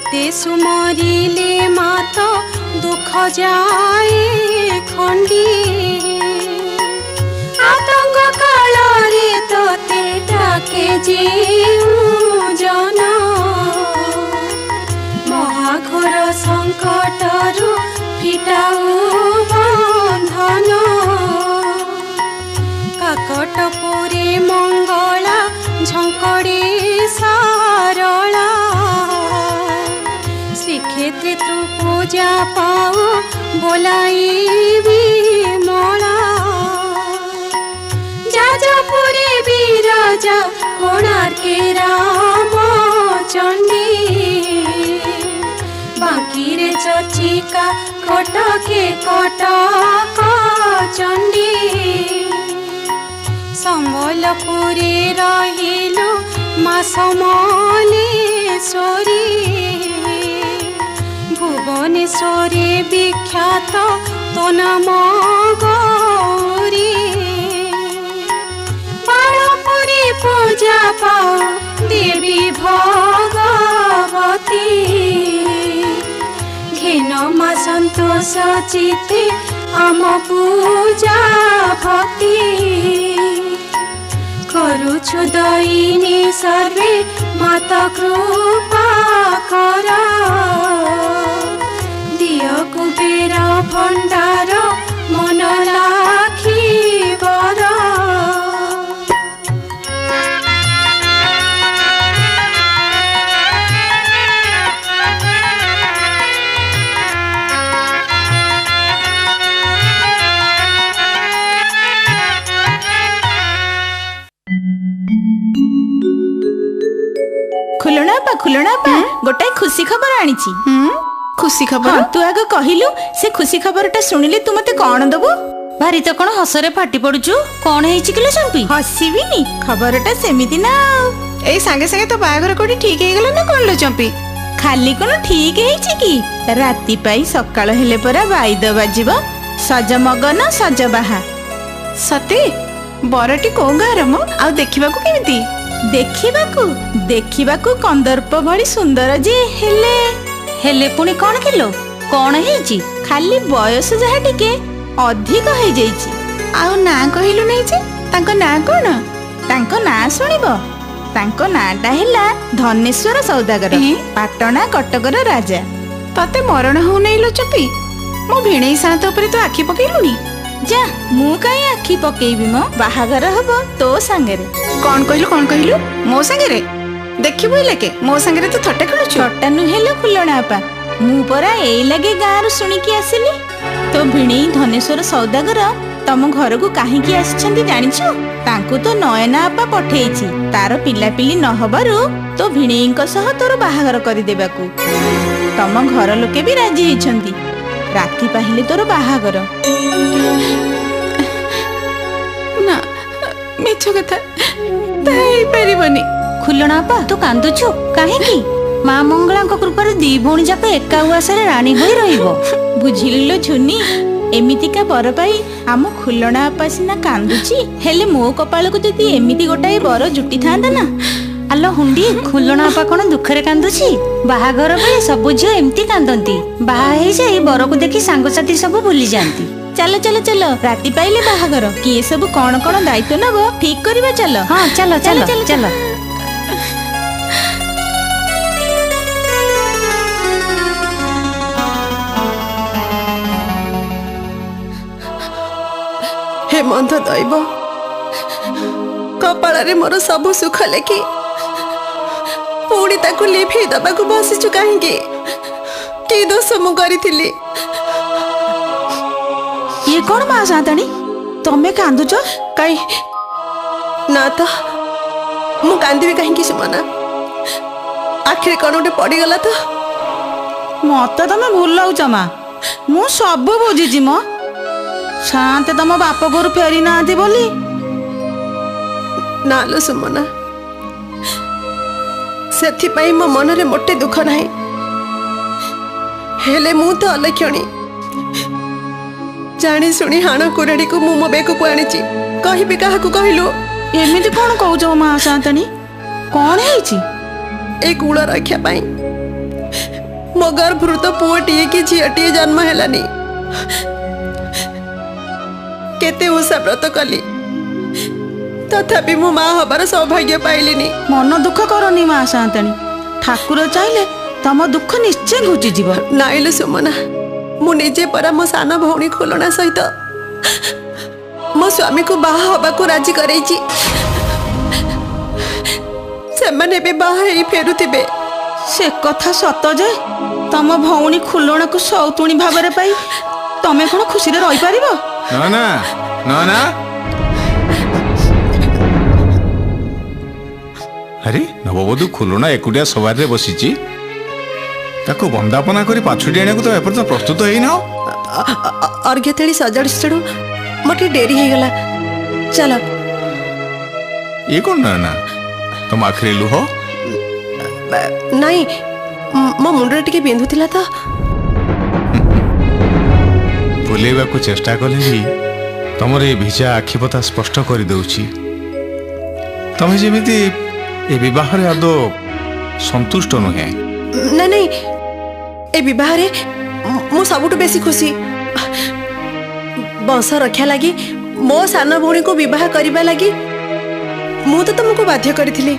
जेते सुमरिले मात दुख जाए खंडी आतंक काल रे तोते डाके जेउ जन महाघोर संकटरु फिटाऊ बंधन काकटपुरे मंगला झंकड़े सारला श्रीक्षेत्रे तु पूजा पाओ बोलाई विमला जाजपुरे विराजा कोणार्के राम चंडी बांकीरे चर्चिका कटके कटक चंडी संबलपुरे रहिलु मा समलेश्वरी भुवनेश्वरे विख्यात तो नाम गौरी बाणपुरी पूजा पाओ देवी भगवती घेन मा संतोष चिते आम पूजा भक्ति करुछु दयिनी सर्वे माता कृपा कर दिय कुबेर भंडार मन लाखी बर खुलना गोटाए खुशी खबर आनीची। खुशी खबर? हाँ, तू आगे कहिलु से खुशी खबरटा सुनिले तू मते कौन दबु? भारी तो कौन हसरे फाटी पड़ुचु कौन है किलो चंपी? हसीबिनी खबरटा सेमिति ना ए संगे संगे तो बाहाघर कोठी ठीक हे गेला ना कोन लो चंपी? खाली कोन ठीक हेची की राती पाई सकाळ हेले परा बाईद बाजिबो सजमगन सजबाहा। सते बरटी को गार मो आ देखिबाकू केमिति? देखिबाकू कंदर्प भली सुंदर जे हेले पुणी कौन किलो कौन हेची? खाली बयस जहा टिके अधिक हो जाइछि। आउ ना कहिलु नै जे तांको ना कोन? तांको ना सुनिबो तांको नाटा हैला धनेश्वर सौदागर पाटणा कटकर राजा। तते मरण हो नै लो चंपी मो भिणेई साथ ऊपर तो आखि पकेलुनी जा मु काई आखि पकेइबी मो बाहागर हबो तो संगरे। कौन कहलु मो संगरे देखिबो लके मो संगरे तो थट्टा खेलुछु। छटा नु हेलो फुलणा आपा मु परा एई लगे गारू सुनी की आसिली तो भिणेई धनेश्वर सौदागर तम घर को काहे की आछछंती जानिछु? तांकु तो नयना आपा पठेइछि तार पिलापिली न हबारु तो भिणेईଙ୍କ सह तोर बाहागर करि देबाकू तम घर लोके भी राजी हेछंती राती पाहिले तोर बाहागर। ना मिछ कथा ताई परिबनी। खुलना पा तू कांदुछु काहे की? मां मंगला को कृपा दी भौणी जाक एका उआसरे रानी होई रहिबो। बुझिलिलो छुनी एमितिका बर पाई आम खुलना आपा सिना कांदुची हेले मो कपाल को जदी एमिति गोटाए बर जुटी थांदा ना। आलो हुंडी खुलना पा कोन दुखरे कांदुची? बाहागर बेले सब झियो एमती कांदंती बाहा हे जाई बर को देखि सांग साथी सब भूली जानती। चलो चलो चलो राती पाइले बाहागर किए सब कौन कौन दायित्व नब ठीक करबा। चलो हाँ चलो चलो चलो, चलो, चलो। हे मंद दैव कपाल मोर सब सुख लेखि पुणी ताकू लिभे दबाकू बसिचु कहीं कि दोष मु करिथिली? ये कौन मां सातणी तमे कांदुच कई ना तो मु कांदी कहीं सुमना आखिर कौन गोटे पड़गला तो मत तमे भूल लाउच मां मु सब बुझीची मो शांत तम बाप घर फेरी ना बोली ना लो सुमना से मो मन रे मोटे दुख नहीं हेले मु तो अलक्षणी जानी सुनी हाण कुराड़ी को मु मो बेक को आनी कहि क्या कहलु एमिति कौन कहूच मां शांतनी कौन है ए कूल रक्षा मो गर्भरू तो पुओटीए कि झीटीए जन्म हेलानी केते उषा व्रत कली तथापि मो माँ हबार सौभाग्य पाइलिनी। मन दुख करनी माँ शांताणी ठाकुर चाहिले तम दुख निश्चय घुची जीव। नाइले सुमना मु निजे परा मो सान भौणी खुलना सहित मो स्वामी को बाहा हबा को राजी करैची। सेमाने भी बाहा ही फेरुथिबे। से कथा सत जे तम भौणी खुलना को सौतुणी भाबरे पाई तमे कोन खुशी रे रहि पारिबो? ना ना ना ना। अरे नववधू खुलना एकुटिया सवार रे बसिची ताको बंदापना करी पाछुडी आने को तो एपर तो प्रस्तुत हेई ना। अर्घ्य तेली सजाड़ी छड़ू मोटे डेरी हे गला। चलो ये कौन ना ना तुम आखिरी लुह नहीं मो मुंडरे टिके बिंधुतिला तो भुलेबा को चेष्टा कले भी तुमर ये भिजा आखिपता स्पष्ट कर दउची तमे जेमिति ए विवाह रे आदो संतुष्ट नुहे। नहीं नहीं ए विवाह रे मो सबुटु बेसी खुशी वंश रक्षा लगी मो सान भौणी को विवाह करबा लगी मु तो तुमको बाध्य करिथिली।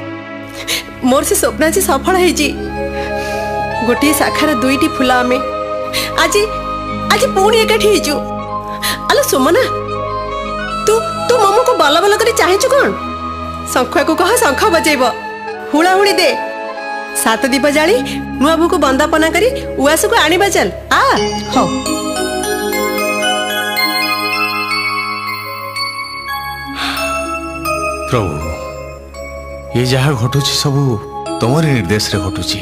मोर से स्वप्न से सफल हेजी गोटे शाखार दुईटी फूल आमे आज आज पुणी एकाठी हेजु। आलो सुमना तू तू ममो को बल बल करी चाहेछु कोन? शंख को कह शंख बजेब हुड़ा हुड़ी दे सात दीप जाली नुआबू को बंदापना करी उआस को आनिबा चल आ हो। प्रभु ये जहाँ घटुची सबू तुमरी निर्देश रे घटुची।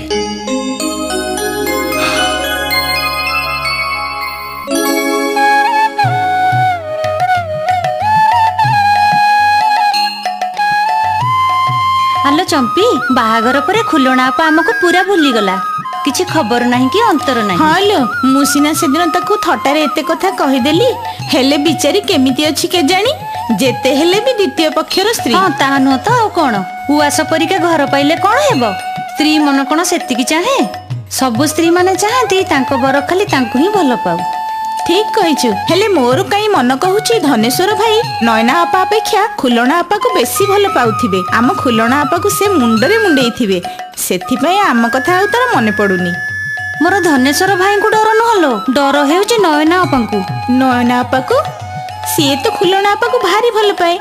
आलो चंपी बाहागर परे खुलना आपा हमको पूरा भूली गला किछि खबर नहीं कि अंतर नहीं। हाँ लो मुसीना से दिन ताकू थटारे एते कथा कहिदेली हेले बिचारी केमिति अछि के जानी जेते हेले भी द्वितीय पक्षर स्त्री। हाँ ता नुह तो ଆଉ कौन उआस परिका घर पाइले कौन हेबो स्त्री मन कौन सेतिकी चाहे सबु स्त्री माने चाहती तांको बर खाली तांको ही भल पाऊ। ठीक कहिछु हेले मोर काई मन कहूची धनेश्वर भाई नयना आपा अपेक्षा खुलना आपा को बेसी भल पाउथिबे। आम खुलना आपा को से मुंडरे मुंडेइथिबे सेथि पई आम कथा आ तार मने पडुनी। मोर धनेश्वर भाई को डर नहलो डर हेउची नयना आपा को। नयना आपा को सीए तो खुलना आपा को भारी भल पाए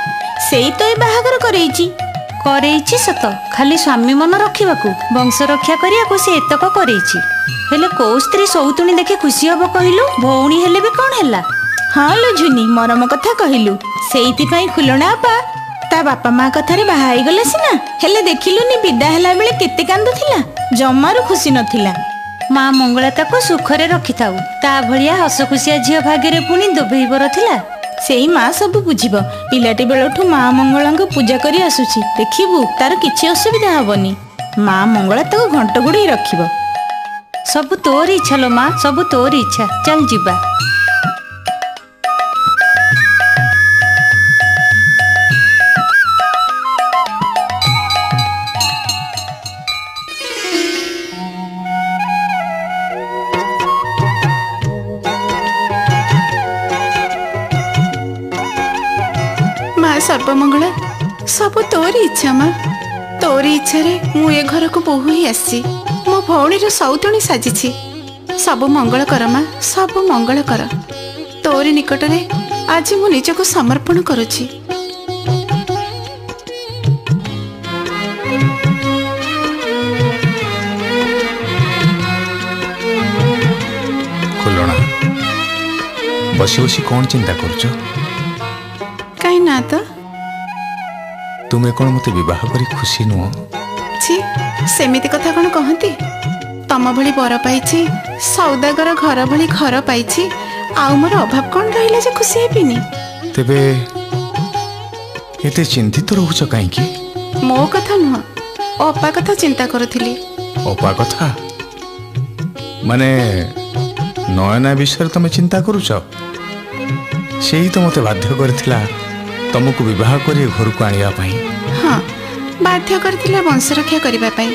सेई तो ए बाहागर करैची सत खाली स्वामी मन रखिबाकू वंश रक्षा करियाकू से एतक करैची हेले को स्त्री सौतुणी देखे खुशी हबो कहिलु भौणी हेले भी कौन हैला। हाँ लो झुनी मरम कथा कहिलु सेइति पई खुलना आपा ता बापा माँ कथारे बाहा होई गला सिना हेले देखिलुनी विदा हैला बेले केते कांदुथिला जम्मारु खुशी नथिला। माँ मंगला ताको सुखरे रखि थाउ ता भलिया हस खुशिया झियो भाग्य पुणी दोभेइबर थिला। सेई माँ सब बुझिब पिलाटी बेलठू माँ मंगला को पूजा करी आसुची देखिबु तार किछि असुविधा हबनी। माँ मंगला ताको घंट गुड़ी रखिब। सब तोरी इच्छा लो माँ सब तोरी इच्छा चल जिबा। माँ सर्वमंगला सब तोरी इच्छा माँ तोरी इच्छा रे मु ए घर को बोहू ही आसी मो भौणी सौतुणी साजिछि सब मंगल कर माँ सब मंगल कर तोरी निकट रे आज मु निज को समर्पण करुछि। खुलना बसी बसी कौन चिंता करुଛ? कहीं ना तो तुमे कौन मते विवाह करी खुशी नुह? छी सेमिति कथा कौन कहती तम भली बर पाइछि सौदागर घर भली घर पाइछि आउ मोर अभाव कौन रहिला जे खुशी हेबिनी। तेबे एते चिंतित रहउछ काहे की? मो कथा नुह अपा कथा चिंता करुथिली। अपा कथा माने नयना विषय तमे चिंता करुछ? सेही तो मते बाध्य करथिला तुमको विवाह करी घर को आनिया पाई। हाँ बाध्य करथिला वंश रक्षा करिबा पाई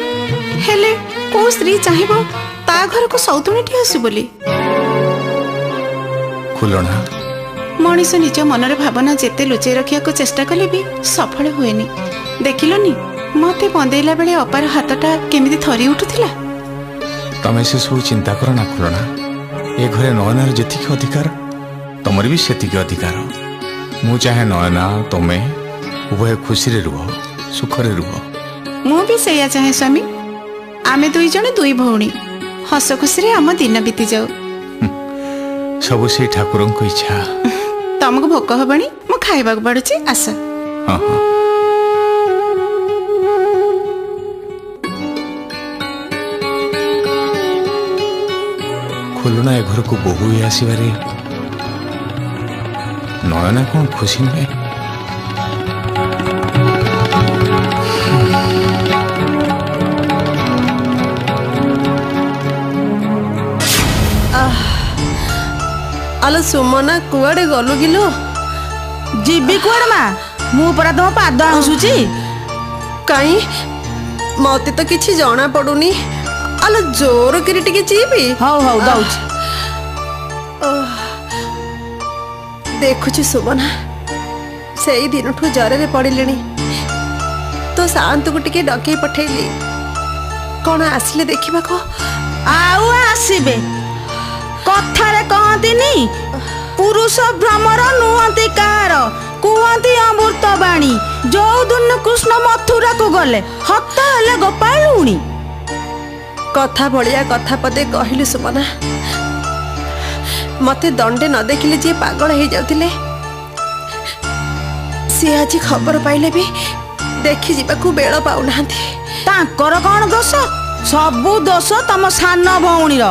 हेले को स्त्री चाहिबो ता घर को सौतुणीटी आसु बोली खुलना मनीष निज मनर भावना जेते लुचै रखिया को चेष्टा कले भी सफल हुएनी देखिलनी मते बंदेला बेले अपार हाथटा केमिति थरी उठुथिला तमें से सब चिंता कर ना खुलना ए घरे नयनार जेतिक अधिकार तमर भी सेतिक अधिकार मु चाहे नयना तमें उभय खुशी रे रुह सुख रे रुह मु भी सेया चाहे स्वामी आमे दुई जण दुई भौणी हस खुशी रे हम दिन बीती जाऊ सब से ठाकुर को इच्छा तुमको भोक हबनी मु खाइबा पड़ुची आस हाँ हाँ खुलना ए घर को बोहू ही आसबारे नयना कौन खुशी नुहे आलो सुमना कुआडे गलु गिलो जीबी कुआड़ मा मु परा तुम पाद आंसुची काई मते तो किछि जଣା पडुनी आलो जोर करी टिके जीबी हौ हौ दउची देखुछि सुमना सेई दिनठु जरे पड़िलेनी तो शांत को टिके डके पठेली कौन आसले देखिबा को आउ आसीबे कथारे कहतिनी पुरुष भ्रमर नुहति कार कुहति अमृत बाणी जो दिन कृष्ण मथुरा को गले हत्या हेले गोपालुणी कथा भलिया कथा पदे कहलु सुमना मते दंडे न देखिले जे पागल हो जाउतिले से आज खबर पाइले भी देखि जीवाकू बेଳ पाउनांती तांकर कौन दोष सबु दोष तम सान भौणीर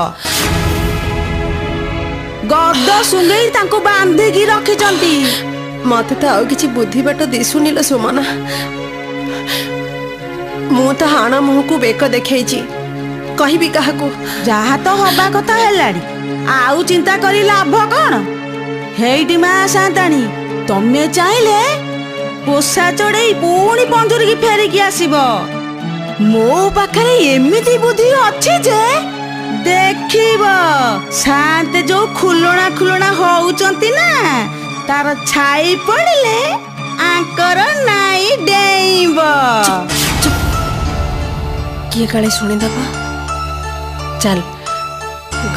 गद सुंगई तांको बांधिकी रखिचंती मते तो आउ किछि बुद्धि बाट दिसुनिलो सुमना मु तो हाण मुह को बेक देखैछि कहबी काहाकू जहा तो हबा कथा हेलाड़ी आउ चिंता करी लाभ कौन हेइटी मा साताणी तमे चाहिले पोसा चढ़ई पुणी पंजुरी की फेरिकी आसीबो मो पाखरे एमिति बुद्धि अछि जे देखिब शांत जो खुलना खुलना होउचंती ना तार छाई पड़िले आंकर नाई डेइब किए काले शुणी दबा चल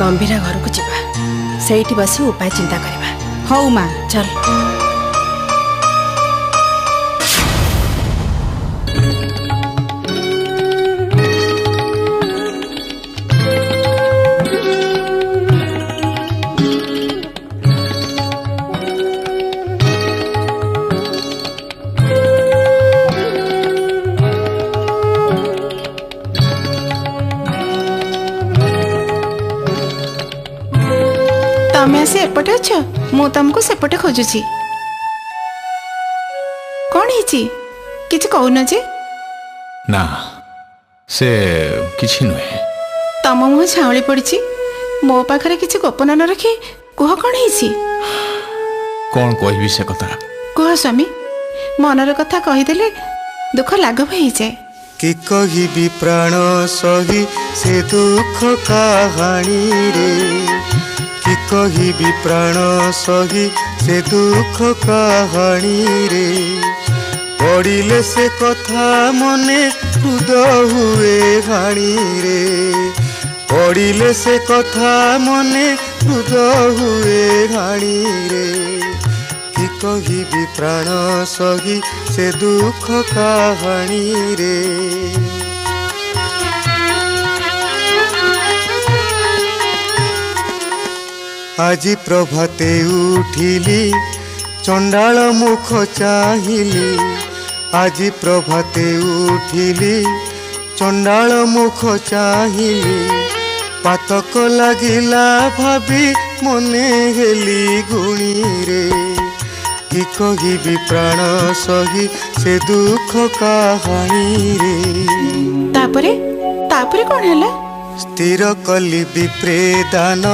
गंभीरा घर को जीवा सेठी बसी उपाय चिंता करबा हौ मा चल तमे आसी एपटे अछ मु तुमको सेपटे खोजुची कौन हिची किछ कहून जे ना से किछि नुहे तम मुह छाउली पड़िची मो पाखरे किछ गोपन न रखी कुह कौन हिची कौन कहबी से कथा कुह स्वामी मनर कथा कहिदेले दुख लाघव हो जाए कि कहिबी प्राण सही से दुख कहानी रे कि कहिबी प्राण सही से दुख कहानी रे पड़िले से कथा मने हृदय हुए घाणी रे पड़िले से कथा मने हृदय हुए घाणी रे कि कहिबी प्राण सही से दुख कहानी रे আজি प्रभाते उठिली चंडाल मुख चाहिली আজি प्रभाते उठिली चंडाल मुख चाहिली पातक लागिला भाभी मने हेली गुणी रे कि कहिबी प्राण सही से दुख कहानी रे तापरे तापरे कौन हैला स्थिर कली विप्रेदान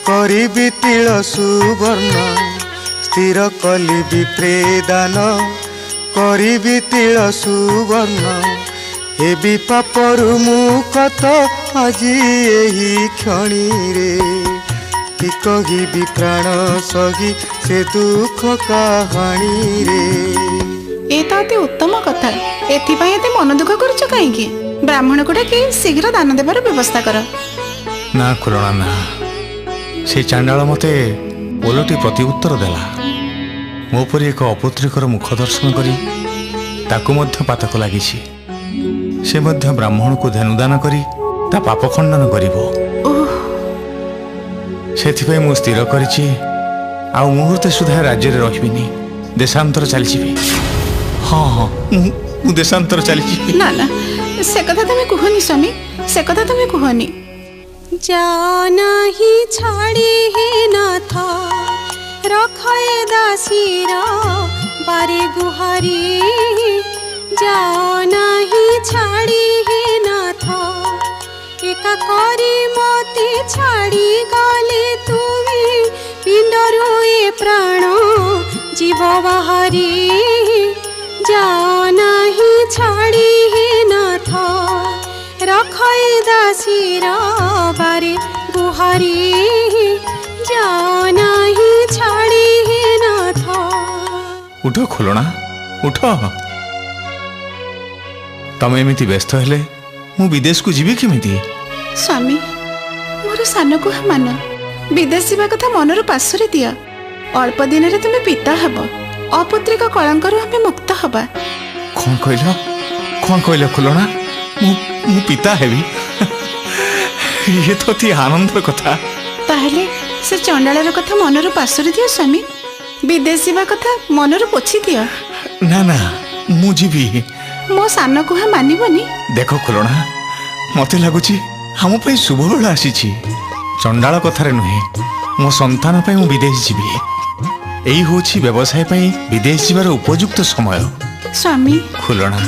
करिबी तिल सुवर्ण स्थिर कली विप्रेदान करिबी तिल सुवर्ण ହେବି ପାପରୁ ମୁକ୍ତ ଆଜି ଏହି କ୍ଷଣୀରେ କି କହିବି ପ୍ରାଣ ସହି ସେ ଦୁଃଖ କାହାଣୀରେ। ଏ ତ ଅତି ଉତ୍ତମ କଥା। ଏଥିପାଇଁ ଏତେ ମନ ଦୁଃଖ କରୁଛ କାହିଁକି? ବ୍ରାହ୍ମଣକୁ ଡାକି ଶୀଘ୍ର ଦାନ ଦେବାର ବ୍ୟବସ୍ଥା କର। ନା ଖୁଲଣା ନା, ସେ ଚାଣ୍ଡାଳ ମତେ ଓଲଟି ପ୍ରତି ଉତ୍ତର ଦେଲା। ମୋ ପରି ଏକ ଅପୁତ୍ରିକର ମୁଖ ଦର୍ଶନ କରି ତାକୁ ମଧ୍ୟ ପାତକ ଲାଗିଛି। ସେ ମଧ୍ୟ ବ୍ରାହ୍ମଣକୁ ଧେନୁଦାନ କରି ତା ପାପ ଖଣ୍ଡନ କରିବ। ସେଥିପାଇଁ ମୁଁ ସ୍ଥିର କରିଛି ଆଉ ମୁହୂର୍ତ୍ତେ ସୁଦ୍ଧା ରାଜ୍ୟରେ ରହିବିନି, ଦେଶାନ୍ତର ଚାଲିଯିବି। ହଁ ହଁ, ମୁଁ ଦେଶାନ୍ତର ଚାଲିଯିବି। ନା ନା, ସେ କଥା ତମେ କୁହନି ସ୍ୱାମୀ, ସେ କଥା ତମେ କୁହନି। जाओ नहीं छाड़ी हे नाथ रखे दासीर बारे गुहारी। जाओ नहीं छाड़ी हे नाथ एका करी मते छाड़ी गले तुमी पिंडरू ए प्राण जीव बाहरी। जाओ नहीं छाड़ी हे नाथ रखे दासीर बारे गुहारी। जाओ नहीं छाड़ी हे नाथ। उठ खुलणा उठ, तमे एमिति व्यस्त हेले मु विदेश को जीवी केमिति? स्वामी मोर सान को मान, विदेश जावा कथा मनर पाशरे दिया। अल्प दिन रे तुमे पिता हब, अपुत्रिक कलंकर आमे मुक्त हबा। कौन कहल खुलणा? मु पिता हेबी? ये तो अति आनंद कथा। ताहले से चंडालर कथा मनर पाशरे दिया स्वामी, विदेश जावा कथा मनर पोछि दिया। ना ना, मु जीवी। मो सान कुहा मानिबनी? देख खुलणा, मते लागुची हम पे शुभ बेला आसीची। चंडाल कथारे नुहे, मो संतान पे मु विदेश जीवी। एई होची व्यवसाय पे विदेश जीवार उपयुक्त समय। स्वामी खुलणा,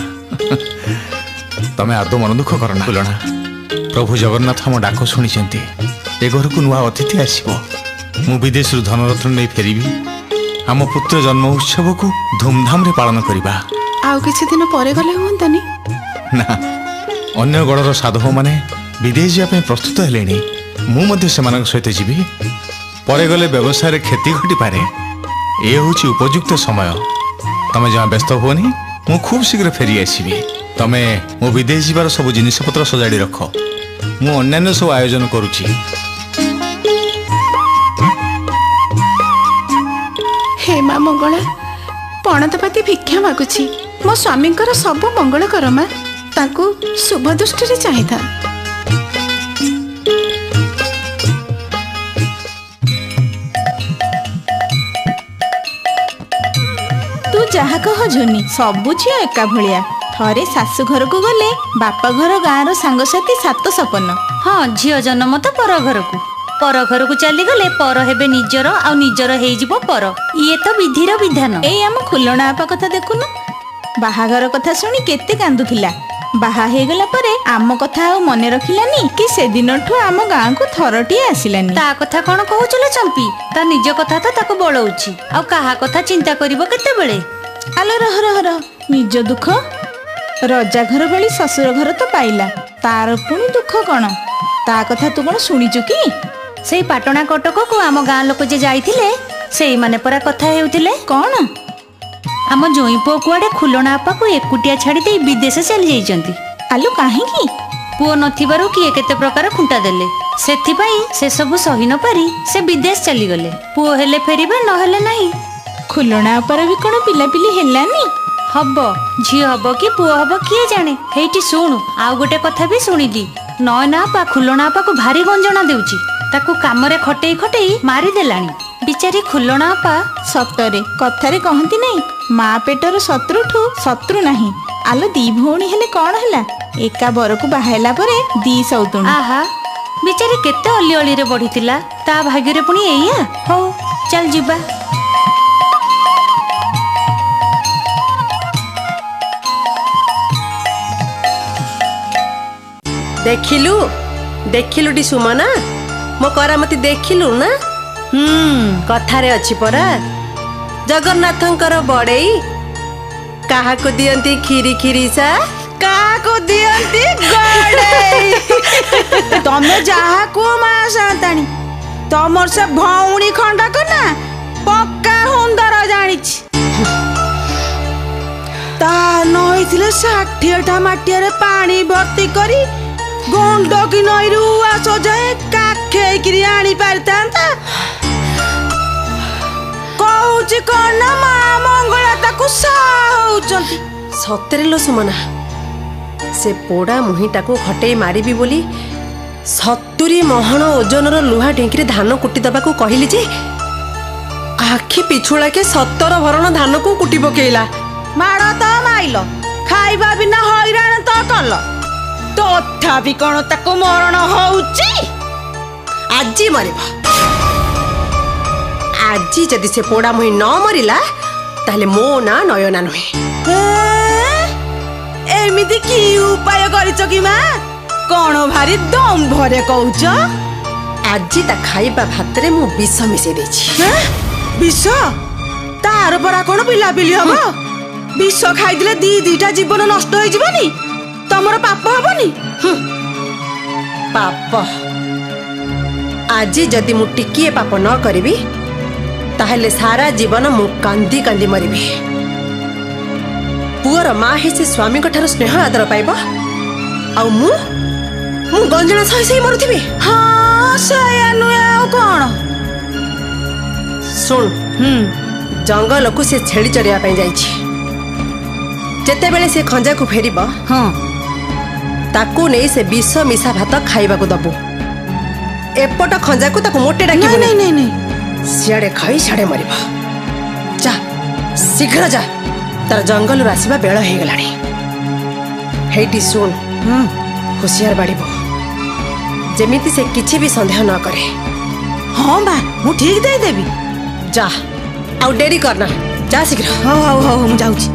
तमे आदो मन दुख करना। खुलणा, प्रभु जगन्नाथ हम डाक शुणी ए घर को नुआ अतिथि आसो। मु विदेश धनरत्न नहीं फेरबी। आम पुत्र जन्म उत्सव को धूमधाम रे पालन करिबा। आउ किछि दिन परे गले हुंतानी? ना, अन्य गणर साधव माने विदेश जापे प्रस्तुत हेलेनी। मु मध्य सेमानक सहित जीवी। परे गले व्यवसाय रे क्षति घटी पारे। ए होची उपयुक्त समय। तमे जहाँ व्यस्त हुओनी, मु खूब शीघ्र फेरी आसीबी। तमे मो विदेश जीवार सब जिनिस पत्र सजाड़ी रख, मु अन्यान्य सब आयोजन करुची। हे माँ मंगला, पणतपाती भिक्षा मागुची। मो स्वामींकर सब मंगल कर माँ, ताकू शुभ दृष्टि रे चाहिता। तू जहा कह झुनी, सबु झियो एका भलिया। थरे शाशु घर को गले बापा घर गाँव सांगसाथी सात सपन। हाँ, झियो जन्म तो पर घर को चली गले पर हेबे निजर, आ निजर हेइजिबो पर। ये तो विधिर विधान। एई आम खुलणा आपा कथा देखुनु, बाहाघर कथा सुनी केते कांदुथिला। बाहा हे गला परे आम कथा आ मने रखिलानी कि से दिनठु आम गाँ को थरटिए आसिलानी। ता कथा कोन कहउचले चंपी? ता निज कथा तो ताको बळौची, आ काहा कथा चिंता करिवो केते बेले? आलो रह रह रह, निज दुख रजा घर भली ससुर घर तो पाइला, तार पुणी दुख कौन? ता कथा तू कौन शुणीचु कि? सेई पाटणा कटक को आम गाँ लोक जे जाइथिले, सेई माने परा कथा हेउथिले। कौन? आम जोई पुओ कुआडे खुलणा आपा को एकुटिया छाड़ी दे विदेश चली जाइचंती। आलू काहेकी? पुओ नथिबारु किए केते प्रकार खुंटा देले, सेथिपाई से सब सही न पारी से विदेश चली गले। पुओ हेले फेरिबे, न हेले नाही। खुलणा पर भी कौन पिलापिली हेलानी? हब, झियो हब कि पुओ हब किए जाने। हेइटी सुनु, आउ गोटे कथा भी शुणिली। नयना आपा खुलणा आपा को भारी गंजना देउची। ताकू कामरे खटेई खटेई मारी देलानी। बिचारी खुलणा आपा सतरे कथारे कहती नहीं, माँ पेटर शत्रुठू शत्रु नहीं। आलो दी भौणी हेले कौन हैला, एका बर को बाहाइला परे दी सौतुणी। आहा, बिचारी केते अली अली रे बढ़ितिला, ता भाग्य रे पुणी एइया। हो चल जिबा। देखिलु देखिलु टी सुमना, मो करामती देखिलु ना? कथारे अछि परा, जगन्नाथंकर बड़ेई काहाको दियंती खीरी खीरी सा, କାହାକୁ ଦିଅନ୍ତି ଗଡ଼େଇ। ତମେ ଯାହା କୁହ ମା ସାନ୍ତାଣୀ, ତମର ସେ ଭଉଣୀ ଖଣ୍ଡକ ନା ପକ୍କା ହୁନ୍ଦର ଜାଣିଛି। ତା ନଇଥିଲେ 60ଟା ମାଟିଆରେ ପାଣି ଭର୍ତ୍ତି କରି ଗଣ୍ଡକି ନଈରୁ ଆସ ଯାଏ କାଖେଇକିରି ଆଣି ପାରିଥାନ୍ତା। କହୁଛି କଣ ନା ମା ମଙ୍ଗଳା ତାକୁ ସାଉଛନ୍ତି। ସତରେ ଲୋ ସୁମନା, ସେ ପୋଡ଼ା ମୁହିଁଟାକୁ ଘଟେଇ ମାରିବି ବୋଲି 70 ମହଣ ଓଜନର ଲୁହା ଢେଙ୍କିରେ ଧାନ କୁଟି ଦେବାକୁ କହିଲି ଯେ ଆଖି ପିଛୁଳାକେ 70 ଭରଣ ଧାନକୁ କୁଟି ପକେଇଲା। ମାଡ଼ ତ ମାଇଲ, ଖାଇବା ବିନା ହଇରାଣ ତ କଲ, ତଥାପି କଣ ତାକୁ ମରଣ ହଉଛି? ଆଜି ମରିବ। ଆଜି ଯଦି ସେ ପୋଡ଼ା ମୁହିଁ ନ ମରିଲା ତାହେଲେ ମୋ ନାଁ ନୟନା ନୁହେଁ। ଏମିତି କି ଉପାୟ କରିଛ କି ମା? କଣ ଭାରି ଦମ୍ଭରେ କହୁଛ? ଆଜି ତା ଖାଇବା ଭାତରେ ମୁଁ ବିଷ ମିଶେଇ ଦେଇଛି। ବିଷ? ତାର ପରା କଣ ପିଲାପିଲି ହବ? ବିଷ ଖାଇଥିଲେ ଦିଟା ଜୀବନ ନଷ୍ଟ ହେଇଯିବନି? ତମର ପାପ ହବନି? ପାପ? ଆଜି ଯଦି ମୁଁ ଟିକିଏ ପାପ ନ କରିବି ତାହେଲେ ସାରା ଜୀବନ ମୁଁ କାନ୍ଦି କାନ୍ଦି ମରିବି। ପୁଅର ମା ହେଇ ସେ ସ୍ୱାମୀଙ୍କ ଠାରୁ ସ୍ନେହ ଆଦର ପାଇବ, ଆଉ ମୁଁ ଗଞ୍ଜଣା ସହି ସହି ମରୁଥିବି। ହଁ, ସେଇଆ ନୁହେଁ ଆଉ କଣ? ଶୁଣ, ଜଙ୍ଗଲକୁ ସେ ଛେଳି ଚରିବା ପାଇଁ ଯାଇଛି। ଯେତେବେଳେ ସେ ଖଞ୍ଜାକୁ ଫେରିବ, ତାକୁ ନେଇ ସେ ବିଷ ମିଶା ଭାତ ଖାଇବାକୁ ଦବୁ। ଏପଟ ଖଞ୍ଜାକୁ ତାକୁ ମୋଟେ ଡାକିବୁ। ନାଇଁ, ସିଆଡେ ଖାଇ ସିଆଡେ ମରିବ। ଯା, ଶୀଘ୍ର ଯା, ତାର ଜଙ୍ଗଲରୁ ଆସିବା ବେଳ ହେଇଗଲାଣି। ହେଇଟି ଶୁଣ, ହୁସିଆର ବାଡ଼ିବୁ, ଯେମିତି ସେ କିଛି ବି ସନ୍ଦେହ ନ କରେ। ହଁ ବା, ମୁଁ ଠିକ ଦେଇଦେବି। ଯା, ଆଉ ଡେରି କରନା, ଯା ଶୀଘ୍ର। ହଉ ମୁଁ ଯାଉଛି।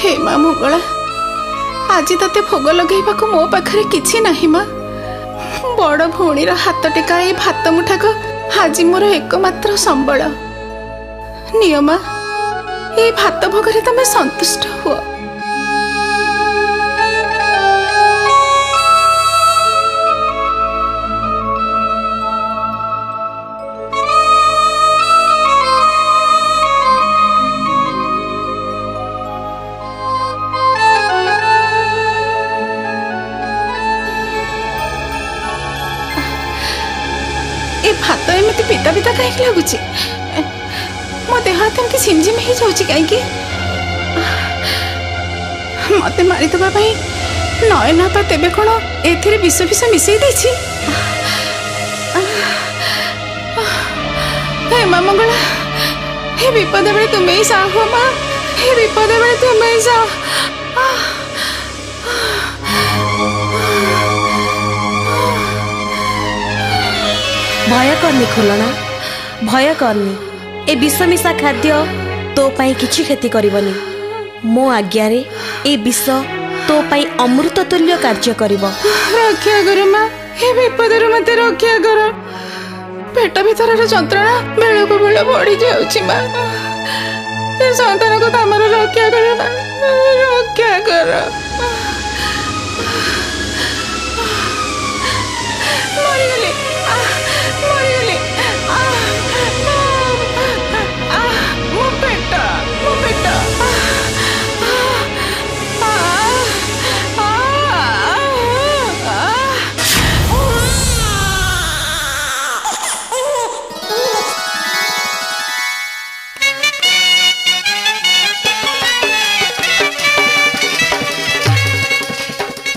हे ମା ମଙ୍ଗଳା, ଆଜି ତତେ ଭୋଗ ଲଗେଇବାକୁ ମୋ ପାଖରେ କିଛି ନାହିଁ ମା। ବଡ଼ ଭଉଣୀର ହାତ ଟେକା ଏଇ ଭାତ ମୁଠାକ ଆଜି ମୋର ଏକମାତ୍ର ସମ୍ବଳ। ନିଅ ମା, ଏଇ ଭାତ ଭୋଗରେ ତମେ ସନ୍ତୁଷ୍ଟ ହୁଅ। ଭାତ ଏମିତି ପିତା ପିତା କାହିଁକି ଲାଗୁଛି? ମୋ ଦେହ ହାତ ଏମିତି ଝିମଝିମ ହେଇଯାଉଛି କାହିଁକି? ମତେ ମାରିଦେବା ପାଇଁ ନୟନା ତ ତେବେ କଣ ଏଥିରେ ବିଷ ମିଶେଇ ଦେଇଛି? ହେ ମା ମଙ୍ଗଳା, ହେ ବିପଦ ବେଳେ ତୁମେ ହିଁ ସାହ ହୁଅ ମା, ହେ ବିପଦ ବେଳେ ତୁମେ ହିଁ ସାହ। भय करनी खुलना, भय करनी। ए विष मिशा खाद्य तो पाई किछि क्षति करिवनी। मो आज्ञा रे ए विष तो पाई अमृत तुल्य कार्य करिवो। रक्षा करो मां, हे विपदरु मते रक्षा करो। पेट भीतर जंत्रणा बेले को बेले बढ़ी जाउछि मां। ए संतान को तमर रक्षा करो मां, रक्षा करो। मरिगले, मरिगले। मो पेट, मो पेट।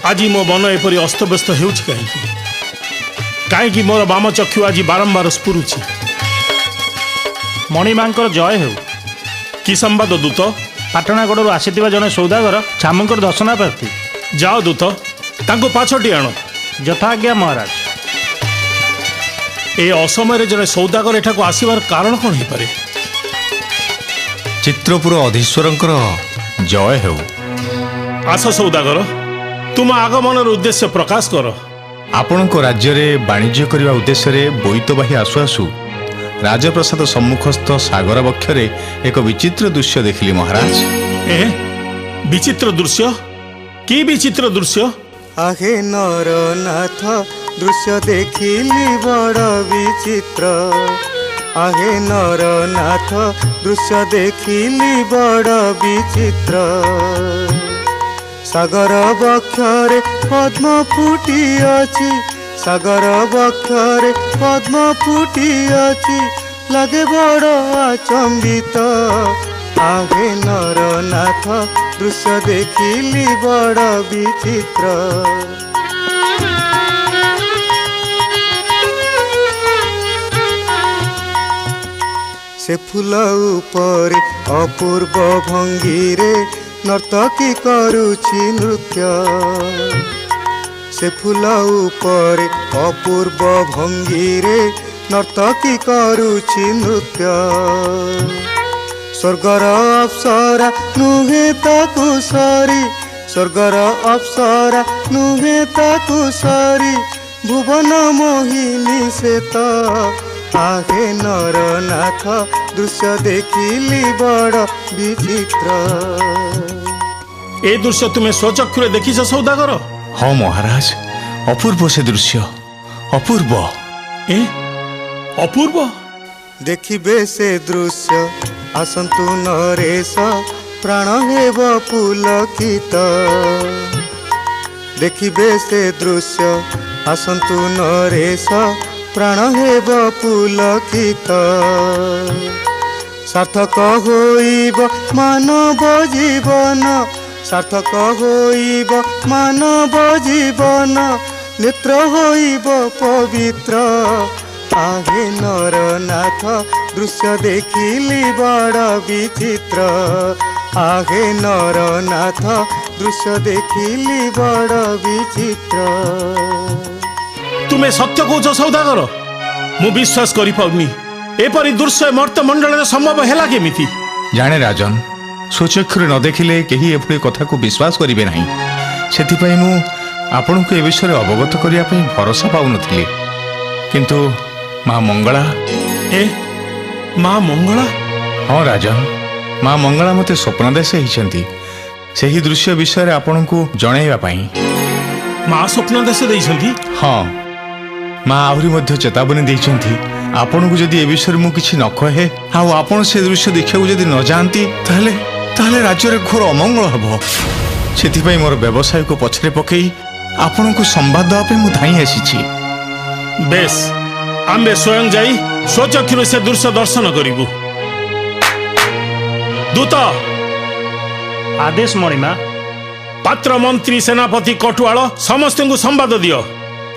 आज मो मन एपरी अस्तव्यस्त होउछि कहीं मोर बाम चक्षु आज बारंबार स्फुरुछि। मणिमांकर जय हो। कि संवाद दूत? पाटणागढ़ आसीथिबा जने सौदागर छामंकर दर्शना प्रार्थी। जाओ दूत, तांको पाछटी आण। यथाज्ञा महाराज। ए असमय जड़े सौदागर एठाक आसबार कारण कौन हो पारे? चित्रपुर अधीश्वरंकर जय हेउ। आस सौदागर तुम आगमन उद्देश्य प्रकाश कर। आपण राज्य में वाणिज्य करने उद्देश्य बोईतबाही आसु आसु राजप्रसाद सम्मुखस्थ सागर बक्षरे एक विचित्र दृश्य देखिली महाराज। विचित्र दृश्य? कि विचित्र दृश्य? आहे नरनाथ दृश्य देखिली बड़ विचित्र। आहे नरनाथ दृश्य देखिली बड़ विचित्र। सागर बक्षरे पद्म फुटी अछि। सागर बक्षरे पद्म फुटी अछि। लगे बड़ आचंबित। आहे नरनाथ दृश्य देखिली बड़ विचित्र। से फूल उपरे अपूर्व भंगीरे नर्तकी करुछि नृत्य। से फूल उपरे अपूर्व भंगीरे नर्तकी करुछि नृत्य। स्वर्गर अप्सरा नुहे ताकु सारी। स्वर्गर अप्सरा नुहे ताकु सारी। भुवन मोहिनी से तो आहे नरनाथ दृश्य देखिली बड़ विचित्र। ए दृश्य तुम्हें स्वचक्षुरे देखिछ सौदागर? हाँ महाराज, अपूर्व से दृश्य, अपूर्व। अपूर्व? देखिबे से दृश्य आसन्तु नरेश प्राण हेब पुलकित। देखिबे से दृश्य आसन्तु नरेश प्राण हेब पुलकित। सार्थक होइब मानव जीवन। सार्थक होइब मानव जीवन। नेत्र होइब पवित्र। आहे नरनाथ दृश्य देखिली बड़ विचित्र। आहे नरनाथ दृश्य देखिली बड़ विचित्र। तुम्हें सत्य कौच सौदागर? मु विश्वास करि पाउनी। एपरि दृश्य मर्त मंडल संभव हैला केमिति? जाने राजन, स्वचक्षुरे न देखिले केही एपरि कथा को विश्वास करिवे नाही। सेथिपई मु आपन को ए विषय अवगत करिया पई भरोसा पाउनथिले। किंतु माँ मंगला। माँ मंगला? हाँ राजन, माँ मंगला मते स्वप्नादेश होइछंती सेही दृश्य विषय आपन को जणाइबा पई। माँ स्वप्नादेश देइछंती? हाँ, माँ आहुरी मध्य चेतावनी देइछंती आपन को जदि ए विषय मु किछि न कहे आ आपन से दृश्य देखा जदि न जानती ताले राज्य रे घोर अमंगल हबो। सेथिपई मोर व्यवसाय को पछरे पकई आपन को संवाद देबा पे मु धाई आसीछि। बेस, आम्बे स्वयं जाई स्वचक्षुरे से दृश्य दर्शन करिबु। दूत आदेश मणिमा। पात्र मंत्री सेनापति कटुआल समस्त को संवाद दियो।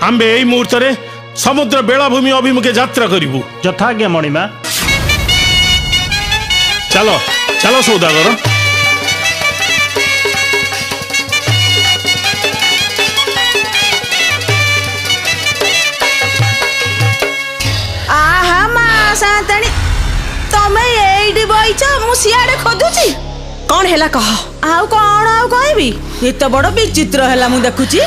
आम्बे एई मुहूर्त रे समुद्र बेलाभूमि अभिमुखे यात्रा करिबु। यथाज्ञा मणिमा। चलो चलो सौदागर। आहा माँ सातणी, तमे एइडी बइछ मु सियाडे खोदुची। कौन हैला कह? आउ कौन आउ कहबी? एत बड़ विचित्र हैला मु देखुची।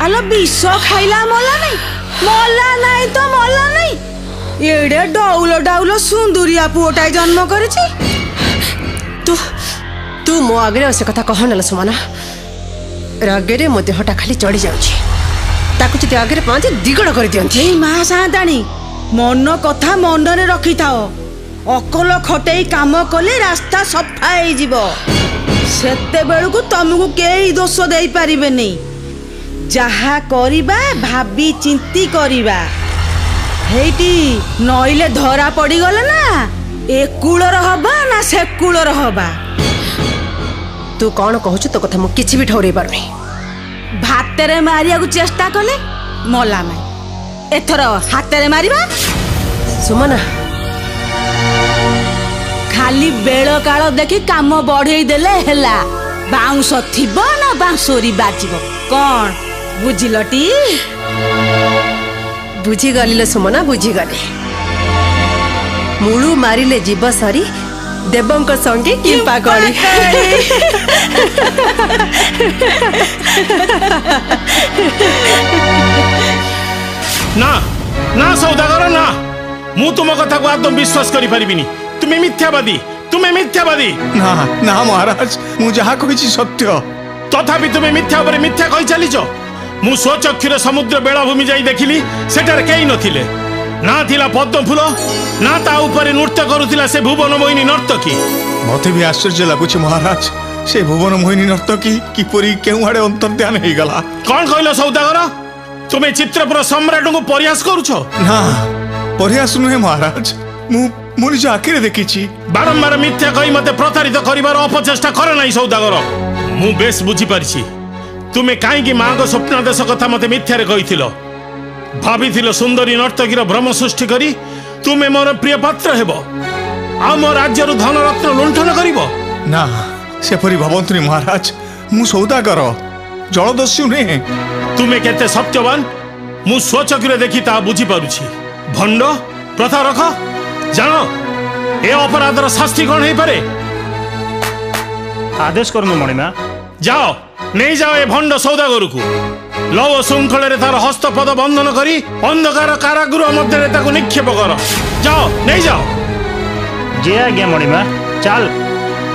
आलो विष खाइला मला नहीं, मला नहीं तो मला नहीं। एडे डाउलो डाउलो सुंदरिया पुओटाई जन्म करिछि। तू मो आगे से कथा कह नल सुमना। रागेरे मो देहटा खाली चढ़ी जाउछि। ताकु जति आगे पांचे दिगड़ कर दियंती। ए माँ साताणी, मन कथा मनरे रखी थाओ। अकल खटेई काम कले रास्ता सफा हो जीव। सेते बेलकु तुमको केही दोष दे पारिबे नहीं। जहा करिबा भाबी चिंती करिबा। हेटी नइले धरा पड़ी गले ना ए कूलर हबा ना से कूलर हबा। तू कौन कहूछु तो कथा मु किछि भी ठौरे पारबे। भातेरे मारिया को चेष्टा कले मला माई। एथर हातेरे मारिबा। सुमना, खाली बेल काल देखि काम बढ़ई देले हेला। बाउंस थिबो ना बांसुरी बाजिबो। कौन बुझिलटी? बुझीगली लो सुमना बुझीगली मुळु मारिले जीव सरी देवंक संगे किंपा गली ना ना सौदागर ना मु तुम कथा को आदम विश्वास करि परिबिनी तुम्हें मिथ्यावादी ना ना महाराज मु जहा कहिछि सत्य तथापि तुम्हें मिथ्या पर मिथ्या कहि चलीच मु स्वचक्षुरे समुद्र बेलाभूमि जाई देखिली सेटार केही नथिले ना थिला पद्म फूल ना ता ऊपर नृत्य करुथिला से भुवन मोहिनी नर्तकी मते भी आश्चर्य लगुछि महाराज से भुवन मोहिनी नर्तकी किपरि केउ आड़े अंतर्ध्यान हे गला कोन कहलो सौदागर तुम्हें चित्रपुर सम्राट को प्रयास करूछ ना प्रयास नुहे महाराज मु निज आखिरे देखिछि बारंबार मिथ्या कही मते प्रतारित करिवार अपचेष्टा कर नाही सौदागर मु बेस बुझी पारिछि तुम्हें काईकि माँ को स्वप्नादेश कथा मते मिथ्यारे कहिथिलो भाविथिलो सुंदरी नर्तकीर भ्रम सृष्टि करी तुम्हें मोर प्रिय पात्र हेबो आ मो राज्यर धन रत्न लुंठन करिवो ना सेपरि भावंतुनी महाराज मु सौदागर जलदस्यु ने तुम्हें केते सत्यवान मु स्वचक्षुरे देखि ता बुझी पारुछि भंड प्रथा रख जानो ए अपराधर शास्ति कौन है पारे आदेश करनु मणिमा जाओ नहीं जाओ ए भंड सौदागर को लव श्रृंखल तार हस्तपद बंधन करी अंधकार कारागृह मध्य ताको निक्षेप कर जाओ नहीं जाओ जे आज्ञा मणिमा चल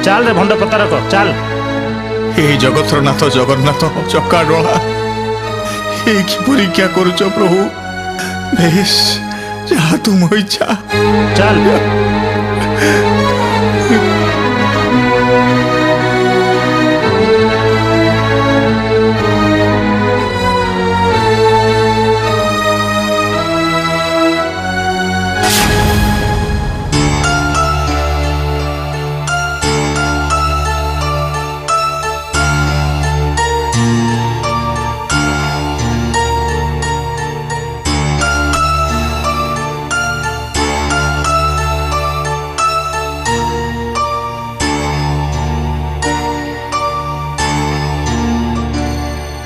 चल रे भंड प्रतारक चल हे जगतर नाथ जगन्नाथ चक्का डोला हे की परीक्षा करुच प्रभु बेश जहा तुम इच्छा चल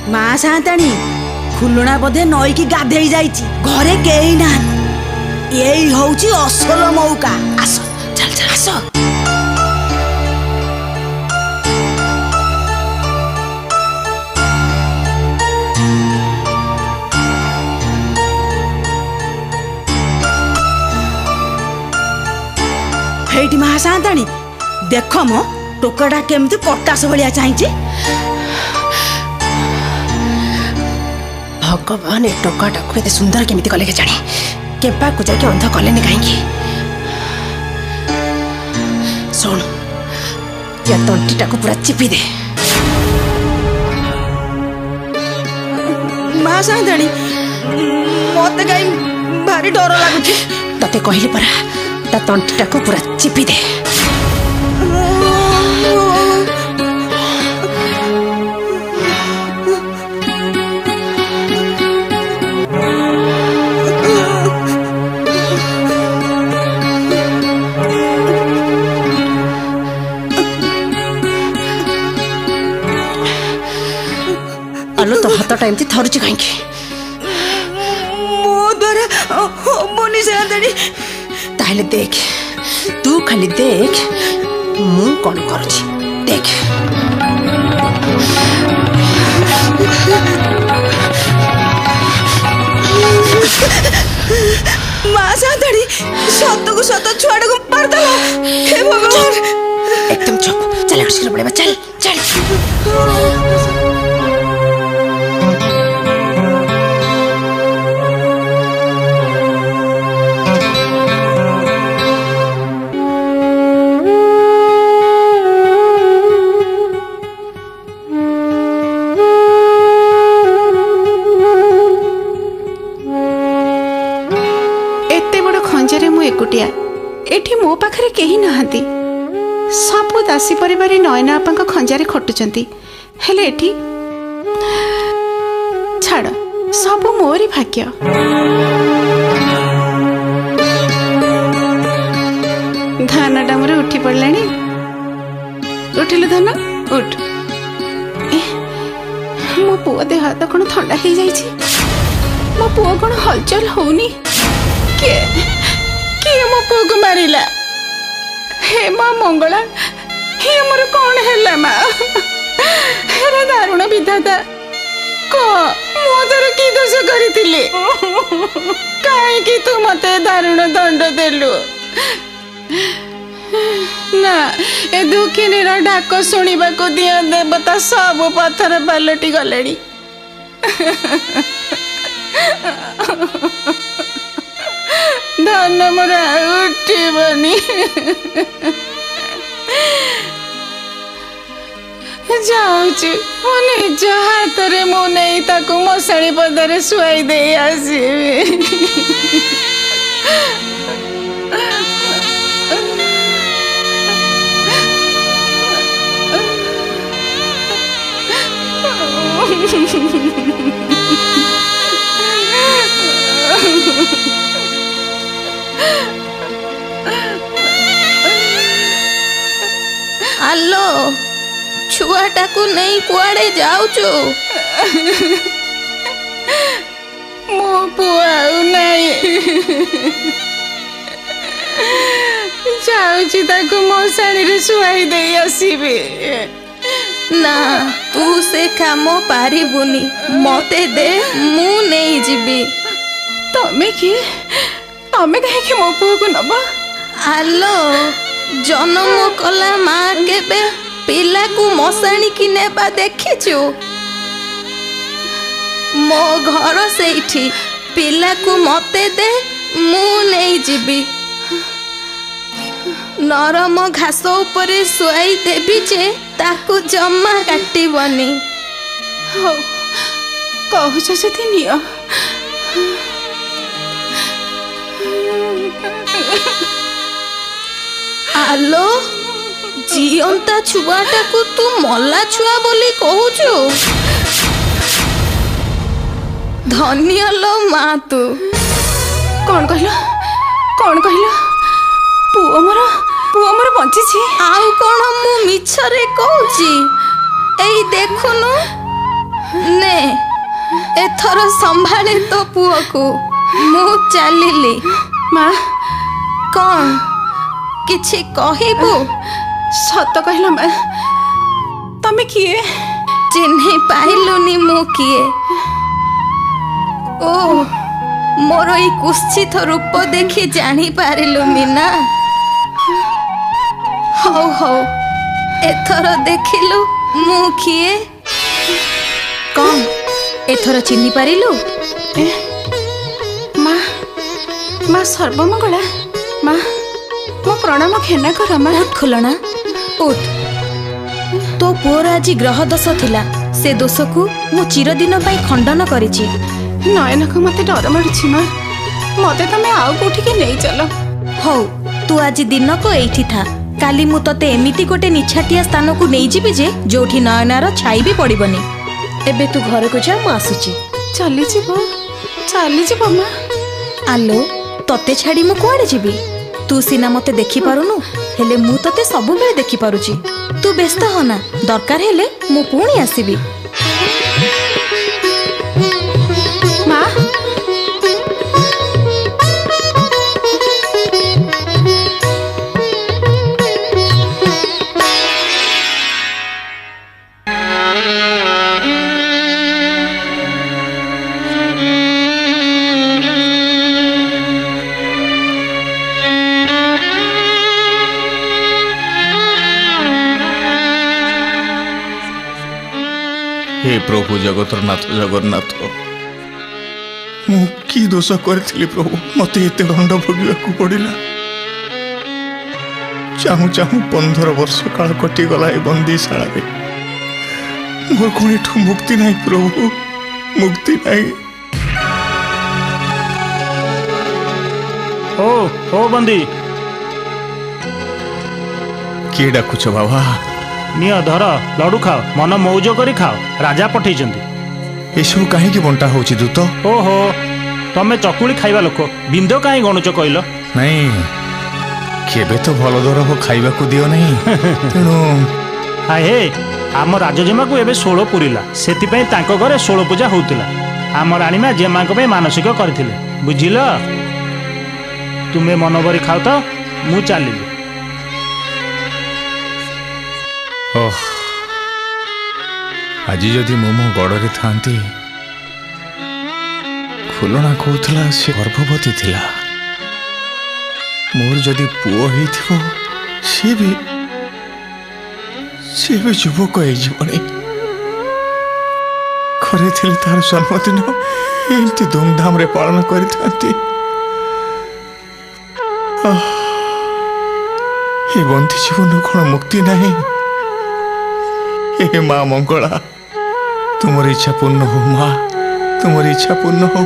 माँ साताणी खुलुणा बोधे नई की गाधे जाइछि घरे केही ना यही होउछि असल मौका आस चल चल आस हेठी माँ साताणी देख मो टोकाटा केमती पटास भलिया चाहिछि भगवान ए टोकाटा को एते सुंदर केमिति कले के जाने केपा को जाके अंध कलेनी काहेकि सुन या तंटीटा को पूरा चिपी दे माँ साताणी मते काई भारी डर लागुछि तते कहली परा ता तंटीटा को पूरा चिपी दे आलो तो हाथ टाइम थी थरुची कहीं मो द्वारा हबनी साताणी ताहले देख तू खाली देख मु कौन करुची देख माँ साताणी सत को सत छुआड़ को पारदला हे भगवान एकदम चुप चल उठकर पड़ेगा चल चल एकुटिया एठी मो पाखरे केही नहांती सबु दासी परिवार नयना आपा खंजारे खटुचंती हेले एठी छाड़ सबु मोरी भाग्य धान डामरे उठी पड़लानी उठिलु धन उठ मो पुओ देह हाथ कौन थंडा हो जाइछि मो पुओ कौन हलचल होनी? किए किए मो पुओ को मारिला? हे माँ मंगला, हे मोर कौन है माँ? हेरा दारुण विधाता, को मो तोर की दोष करिथिली? काहे कि तू मते दारुण दंड देलु? ना ए दुखिनी डाक शुणा को दिया देवता सब पत्थर पलटि गले। धन मोर उठबनी। जाऊँ मो निज हाथ रे मु नहीं ताकू मशाणी पदारे शुआई दे आसबी। आलो छुआटा को नहीं कुआड़े जाऊचु? मो पुआ नहीं जाऊँ ताकू मशाणी रे शुआई दे आसबी। ना तू से काम पारिबुनी, मते दे मु नहीं जीबी। तमे किए? तमे कहे कि मो पुओ को नब? आलो जन्म कला माँ केबे पिला को मशाणी की नेबा देखिछु? मो घर सेठी, पिला को मते दे मु नहीं जीबी। नरम घास उपरे शुआई देबी जे ताकू जम्मा काटिबनी। हो कहूछ जदि नियो। आलो जीवंता छुआटा को तू मल्ला छुआ बोली कहूचु? धन्य लो माँ तू। कौन कहलो? कौन कहलो? पुओ मोर बंची छी? आउ कौन मु मिछरे कहूची? एई देखुनु ने एथर संभाले तो पुओ को मु चलिली। माँ कौन किछि कहिबु? सत कहलो माँ, तमे किए? चिन्ही पाइलुनी मु किए? ओ मोर ई कुत्सित रूप देखि जानी पारिलु मीना? हौ हौ एथर देखिलु मु किए? कौन एथर चिन्ही पारिलु? माँ सर्वमंगला, माँ मो प्रणाम खेना कर। माँ उठ खुलना उठ। तो पुअर आज ग्रह दोष थिला, से दोष को मु चिरदिन पाई खंडन करिछि। नयन को मते डर मारुछि माँ, मते तमे आउ कोठी के नहीं चलो। हौ तू आज दिन को एठी था, काली मु तते एमिति गोटे निछाटिया स्थान को नहीं जीबी जे जोठी नयनार छाई भी पड़िबनी। एबे तू घर को जा, मु आसुची। चली जीव माँ। आलो तते छाड़ी मु कुआडे जीबी? तू सीना मते देखि पारुनु, हेले मु तते सब बेले देखि पारुची। तू व्यस्त होना, दरकार हेले मु पुणी आसीबी। माँ हे प्रभु जगतर नाथ जगन्नाथ, मु की दोष करी प्रभु? मते एते दंड भोगवाक पड़िला। चाहू चाहू 15 वर्ष काल कटि गला ए बंदीशाला रे। मोर कोन एठू मुक्ति नहीं प्रभु, मुक्ति नहीं। ओ बंदी किए डाकुछ बाबा? नियो धर लडू खाओ, मन मौज करी खाओ, राजा पठेइचंती। एसबू कहीं बंटा होची दूत? ओहो तमे चकुली खाइबा लोक, बिंदो कहीं गणुच कहल? नहीं केबे तो भल दरब खाइबा को दियो नहीं। तेणु हाय हे आम राजजेमा को एबे 16 पुरिला, सेति पई तांको घरे 16 पूजा होउतिला। आम राणीमा जेमा मानसिक करथिले बुझिल। तुमे मन भरी खाऊ तो मु चलिली। ओह आज जदि मो मो गड़े था खुलना कहला से गर्भवती थिला मोर जदि पुओ हो सी भी युवक होनी घरे थे तार जन्मदिन एमती धूमधाम रे पालन करी बंदी जीवन कौन मुक्ति नहीं। हे माँ मंगला तुमर इच्छा पूर्ण हो माँ, तुमर इच्छा पूर्ण हो।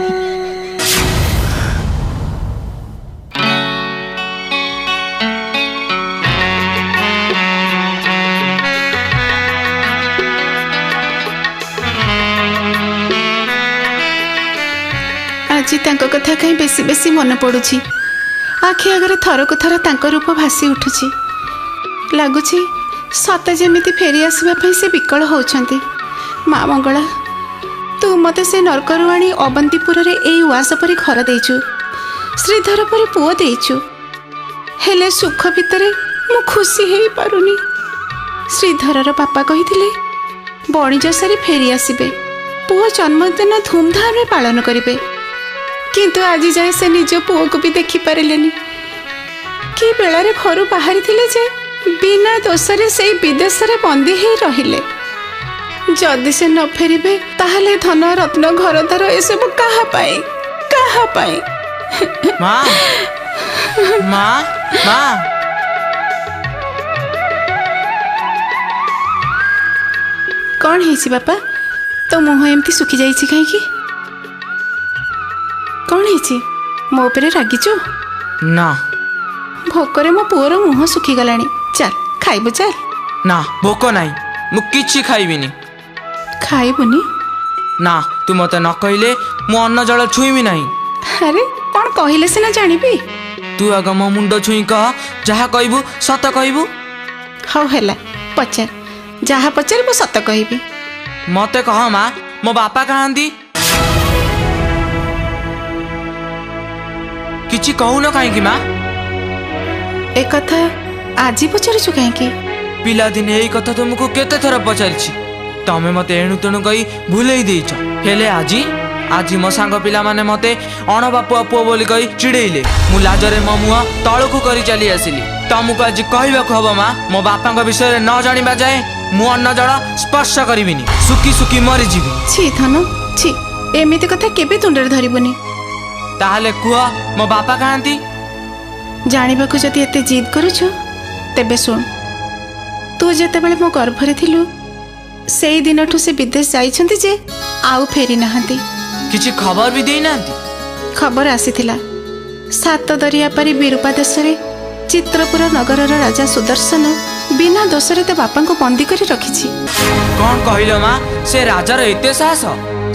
आज तांको कथा कहीं बेसी बेसी मन पड़ुछि। आखि आगे थरकु थर तांको रूप भासी उठुछि। लगुछि सत जेमिति फेरी आसवा से विकल होउछंती। माँ मंगला तू मते से नरकरु आनी अवंतीपुर रे एई उआस परी घर देइछु, श्रीधर परी पुओ देइछु, हेले सुख भितरे मु खुशी हेई पारुनी। श्रीधरर पापा कहिथिले बणिज सारी फेरी आसीबे, पुओ जन्मदिन धूमधाम रे पालन करिबे, किंतु आज जाए से निज पुओ को भी देखि पारिलेनी। कि बेलारे घर बाहरी थिले जे बिना दोषरे से विदेश रे बंदी ही रहिले। जदि से न फेरिबे ताहले धन रत्न घर द्वार ए सब कहा पाए कहा पाए। माँ माँ माँ कौन है बापा तो मुह एमती सुखी जाइछि कहीं? कौन है मो पे रागिचु? ना भोकरे मो पुअर मुह सुखी गलानी। चल खाइबु चल। ना भोक नाई मु किछि खाइबिनी। खाइबुनी? ना तू मते न कहले मु अन्न जल छुईबी नहीं। अरे कौन कहले सिना जानिबी। तू आग मो मुंड छुई कह, जहा कहबू सत कहबू। हौ हैला पचार, जहा पचारबू सत कहबी। मते कह माँ मो बापा कहांती? किछि कहू न कहीं माँ? ए कथा आज पचारिछु कहीं? पिला दिन यही कथा तुमको केते थर पचारिछि, तमे मते एणु तेणु कही भूलेई देइछ। हेले आज मो सांग पिला माने मते अण बापुआ पुओ बोली कही चिड़ेइले। मु लाजरे मो मुह तळकु करी चली आसिली। तमको आज कहबाकू हबो माँ, मो बापांग विषय न जानिबा जाए मु अन्न जल स्पर्श करिबिनी, सुखी सुखी मरी जीवी। छी धन छी, एमिति कथा केबे तुंडरे धरिबुनी। ताहले कुआ मो बापा कहांती? जानिबाकू जदि एते जिद करूछु तेबे सुन। तू जेतेबेले मो गर्भरे थिलु सेई दिनठु से विदेश जाइछंती जे आउ फेरी नाहंती। किछि खबर भी देई नांती? खबर आसीथिला। सात दरिया पारी बिरूपा देशरे चित्रपुर नगरर राजा सुदर्शन बिना दोषरे ते बापा को बंदी करी रखिछि। कौन कहिलो माँ? से राजार एते साहस?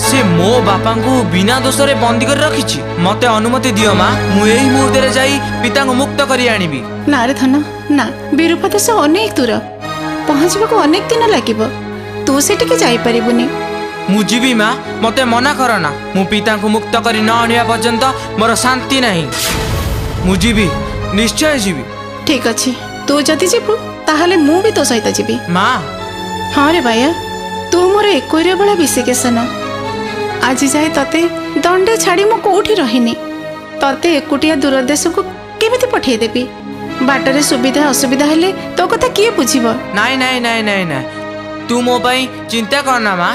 से मो बापा को बिना दोषरे बंदी कर रखिछि। मते अनुमति दियो माँ, मु एही मुहूर्त रे जाई पिता को मुक्त करी आनिबी। ना रे धन ना, बिरूपा देश अनेक दूर, पहुँचबाकू अनेक दिन लागिबो। तू सेटिके जाई परिबुनी। मु जीवी माँ, मते मना करना। मु पिता को मुक्त करी न आनिया पर्यंत मोर शांति नहीं। मु जीवी, निश्चय जीवी। ठीक अछि, तू जदि जीवु ताहले मु भी तो सहित जीवी। माँ हाँ रे भाइया, तू मोर एकोइरे बड़ा विशेषण। आज जाए तते दंडे छाड़ी मु कोठी रहिनी। तते एकुटिया दूर देश को केमिति पठेई देबी? बाटरे सुविधा असुविधा हेले तो कथा किए बुझिबो? नाई नाई नाई नाई नाई, तू मो पई चिंता करना माँ।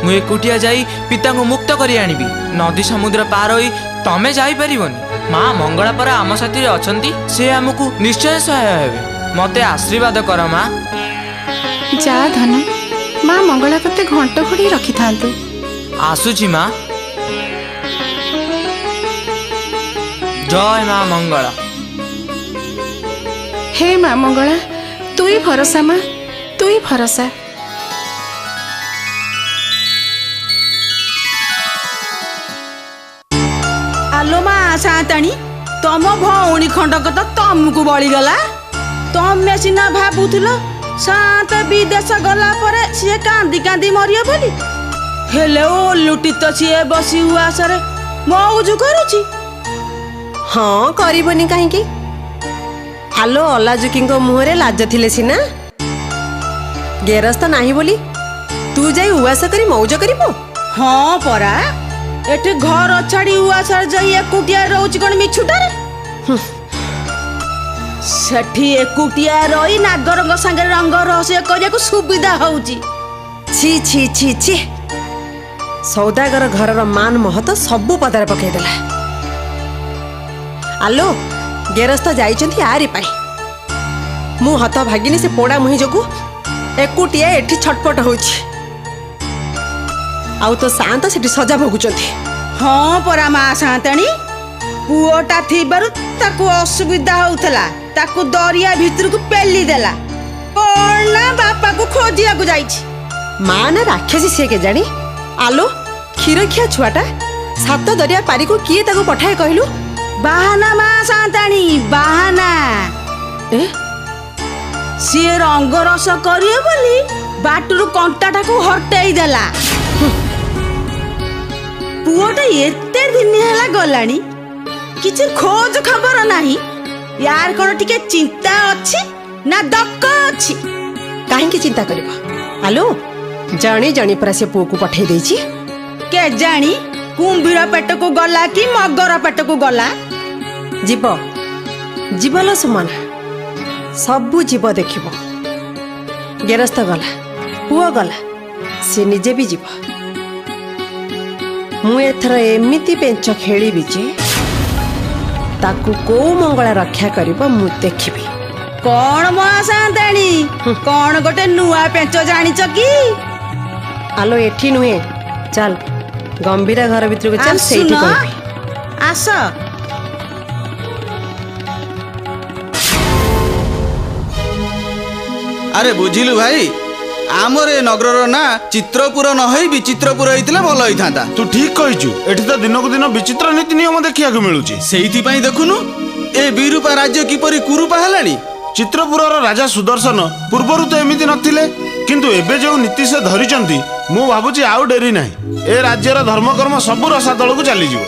मु एकुटिया जाई पिता को मुक्त करी आनिबी। नदी समुद्र पार होई तमे जाई परिबोनी। माँ मंगला पर आम साथी अछंती, से हमकु निश्चय सहाय हेबे। मते आशीर्वाद कर माँ। जा धन, माँ मंगला तते घंट घोड़ी रखी थांतु। आसुची माँ। जय माँ मंगला। हे माँ मंगला, तू ही भरोसा माँ, तू ही भरोसा। आलो माँ साताणी, तम भौणी खंडक तो तमको बळीगला। तमे सिना भाबुथिल सात विदेश गला परे सी कांदी कांदी मरियो बोली। ହେଲେ ଓଲୁଟି ତ ସିଏ ବସି ଉଆସରେ ମଉଜ କରୁଛି। ହଁ କରିବନି କାହିଁକି? ଆଲୋ ଅଲାଜୁକିଙ୍କ ମୁହଁରେ ଲାଜ ଥିଲେ ସିନା। ଗେରସ୍ତ ନାହିଁ ବୋଲି ତୁ ଯାଇ ଉଆସ କରି ମଉଜ କରିବୁ? ହଁ ପରା, ଏଠି ଘର ଛାଡି ଉଆସରେ ଯାଇ ଏକୁଟିଆ ରହୁଛି କଣ ମିଛୁଟାରେ? ସେଠି ଏକୁଟିଆ ରହି ନାଗରଙ୍କ ସାଙ୍ଗରେ ରଙ୍ଗ ରହସ୍ୟ କରିବାକୁ ସୁବିଧା ହଉଛି। ଛି ଛି ଛି ଛି, ସୌଦାଗର ଘରର ମାନ ମହତ ସବୁ ପଦାରେ ପକେଇଦେଲା। ଆଲୋ ଗେରସ୍ତ ଯାଇଛନ୍ତି ଆରି ପାଇଁ। ମୁଁ ହତ ଭାଗିନି ସେ ପୋଡ଼ା ମୁହିଁ ଯୋଗୁ ଏକୁଟିଆ ଏଠି ଛଟପଟ ହଉଛି। ଆଉ ତ ସାନ୍ତ ସେଠି ସଜା ଭୋଗୁଛନ୍ତି। ହଁ ପରା ମା ସାନ୍ତାଣୀ, ପୁଅଟା ଥିବାରୁ ତାକୁ ଅସୁବିଧା ହଉଥିଲା, ତାକୁ ଦରିଆ ଭିତରକୁ ପେଲି ଦେଲା। କଣ ନା ବାପାକୁ ଖୋଜିବାକୁ ଯାଇଛି। ମା ନା ରାକ୍ଷସୀ ସିଏ କେଜାଣି। ଆଲୋ କ୍ଷୀରଖିଆ ଛୁଆଟା, ସାତ ଦରିଆ ପାରିକୁ କିଏ ତାକୁ ପଠାଏ କହିଲୁ? ବାହାନା ମା ସାନ୍ତାଣୀ, ବାହାନା। ସିଏ ରଙ୍ଗରସ କରିବେ ବୋଲି ବାଟରୁ କଣ୍ଟାଟାକୁ ହଟେଇ ଦେଲା। ପୁଅଟା ଏତେ ଦିନ ହେଲା ଗଲାଣି, କିଛି ଖୋଜ ଖବର ନାହିଁ। ୟାର କଣ ଟିକେ ଚିନ୍ତା ଅଛି ନା ଦକ ଅଛି? କାହିଁକି ଚିନ୍ତା କରିବ? ଆଲୋ ଜାଣି ଜାଣି ପରା ସେ ପୁଅକୁ ପଠେଇ ଦେଇଛି। କେଜାଣି କୁମ୍ଭୀର ପେଟକୁ ଗଲା କି ମଗର ପେଟକୁ ଗଲା। ଯିବ ଯିବ ଲୋ ସୁମନା, ସବୁ ଯିବ ଦେଖିବ। ଗେରସ୍ତ ଗଲା, ପୁଅ ଗଲା, ସେ ନିଜେ ବି ଯିବ। ମୁଁ ଏଥର ଏମିତି ପେଞ୍ଚ ଖେଳିବି ଯେ ତାକୁ କୋଉ ମଙ୍ଗଳା ରକ୍ଷା କରିବ ମୁଁ ଦେଖିବି। କଣ ମା ସାନ୍ତାଣୀ, କଣ ଗୋଟେ ନୂଆ ପେଞ୍ଚ ଜାଣିଛ କି? ଆଲୋ ଏଠି ନୁହେଁ, ଚାଲ ଗମ୍ଭୀରା ଘର ଭିତରକୁ ଚାଲ, ସେଇଠି କହିବି। ଆସ। আরে বুঝিলু ভাই, আমার এ নগরর না চিত্রপুর নহই বিচিত্রপুর হইতিলে ভাল হইথান্তা। তু ঠিক কইছু, এটি তো দিনকু দিন বিচিত্র নীতি নিয়ম দেখিବାକୁ মিলুছি। সেইথিপাই দেখুনু এ বিরূপা রাজ্য কিপরি কুরূপা হেলানি। চিত্রপুরর রাজা সুদর্শন পূর্বরু তো এমিতি নথিলে, কিন্তু এবে যে নীতি সে ধরিছন্তি, মু ভাবুছি আউ ডেরি নাই। এ রাজ্যর ধর্মকর্ম সবু রসাতলকু চালিଯିବ।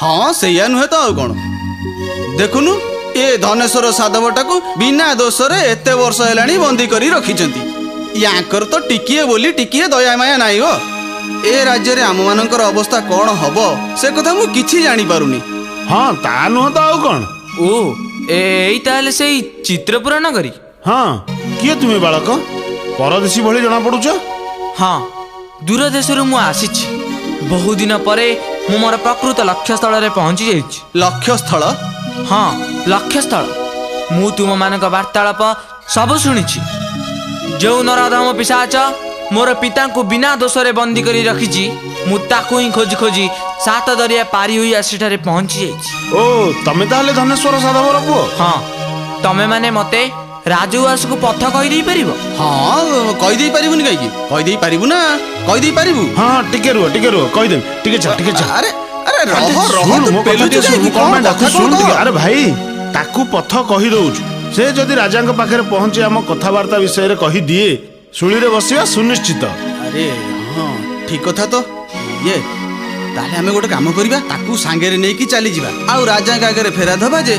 হ্যাঁ সেইয়া নুহে তো আউ কোন। দেখুনু এ ধনেশ্বর সাধবটাকু বিনা দোষরে এতে বর্ষ হেলানি বন্দী করি রখিছন্তি। ইয়াঙ্কর তো টিকিয়ে বলি টিকিয়ে দয়া মায়া নাই গো। এ রাজ্যরে আমমানଙ୍କର অবস্থা কোন হব সে কথা মু কিছু জানি পারুনি। হ্যাঁ তা নুহ তো আউ কোন। ও এই তাহলে সেই চিত্রপুর নগরী। হ্যাঁ কিয়ে তুমি বালক, পরদেশী ভଳି জনা পড়ুছ? হ্যাঁ দূর দেশରୁ ମୁଁ ଆସିଛି। বহুদিন ପରେ ମୁଁ ମୋର ପ୍ରକୃତ ଲକ୍ଷ୍ୟସ୍ଥଳରେ ପହଞ୍ଚି ଯାଇଛି। ଲକ୍ଷ୍ୟସ୍ଥଳ? ହଁ ଲକ୍ଷ୍ୟସ୍ଥଳ। ମୁଁ ତୁମମାନଙ୍କ ବାର୍ତ୍ତାଳାପ ସବୁ ଶୁଣିଛି। ଯେଉଁ ନରାଧମ ପିଶାଚ ମୋର ପିତାଙ୍କୁ ବିନା ଦୋଷରେ ବନ୍ଦୀ କରି ରଖିଛି, ମୁଁ ତାକୁ ହିଁ ଖୋଜି ଖୋଜି ସାତ ଦରିଆ ପାରି ହୋଇ ଆସିଠାରେ ପହଞ୍ଚି ଯାଇଛି। ଓ ତମେ ତାହେଲେ ଧନେଶ୍ୱର ସାଧବର ପୁଅ? ହଁ, ତମେ ମାନେ ମତେ ରାଜଉଆସକୁ ପଥ କହିଦେଇ ପାରିବ? ହଁ କହିଦେଇ ପାରିବୁନି କାହିଁକି, କହିଦେଇ ପାରିବୁ ନା, କହିଦେଇ ପାରିବୁ। ହଁ ଟିକେ ରୁହ କହିଦେବି, ଟିକେ ଛା ଟିକେ ଛା। ଆରେ ଆରେ ରହ ରହ, ମୋ କଥା ଟିକେ ଶୁଣ, କଣ ପାଇଁ ଡାକୁଛୁ ଶୁଣ ଟିକେ। ଆରେ ଭାଇ ତାକୁ ପଥ କହି ଦଉଛୁ, ସେ ଯଦି ରାଜାଙ୍କ ପାଖରେ ପହଞ୍ଚି ଆମ କଥାବାର୍ତ୍ତା ବିଷୟରେ କହିଦିଏ, ଶୁଳିରେ ବସିବା ସୁନିଶ୍ଚିତ। ଆରେ ହଁ ଠିକ କଥା ତ। ଇଏ ତାହେଲେ ଆମେ ଗୋଟେ କାମ କରିବା, ତାକୁ ସାଙ୍ଗରେ ନେଇକି ଚାଲିଯିବା, ଆଉ ରାଜାଙ୍କ ଆଗରେ ଫେରା ଦେବା ଯେ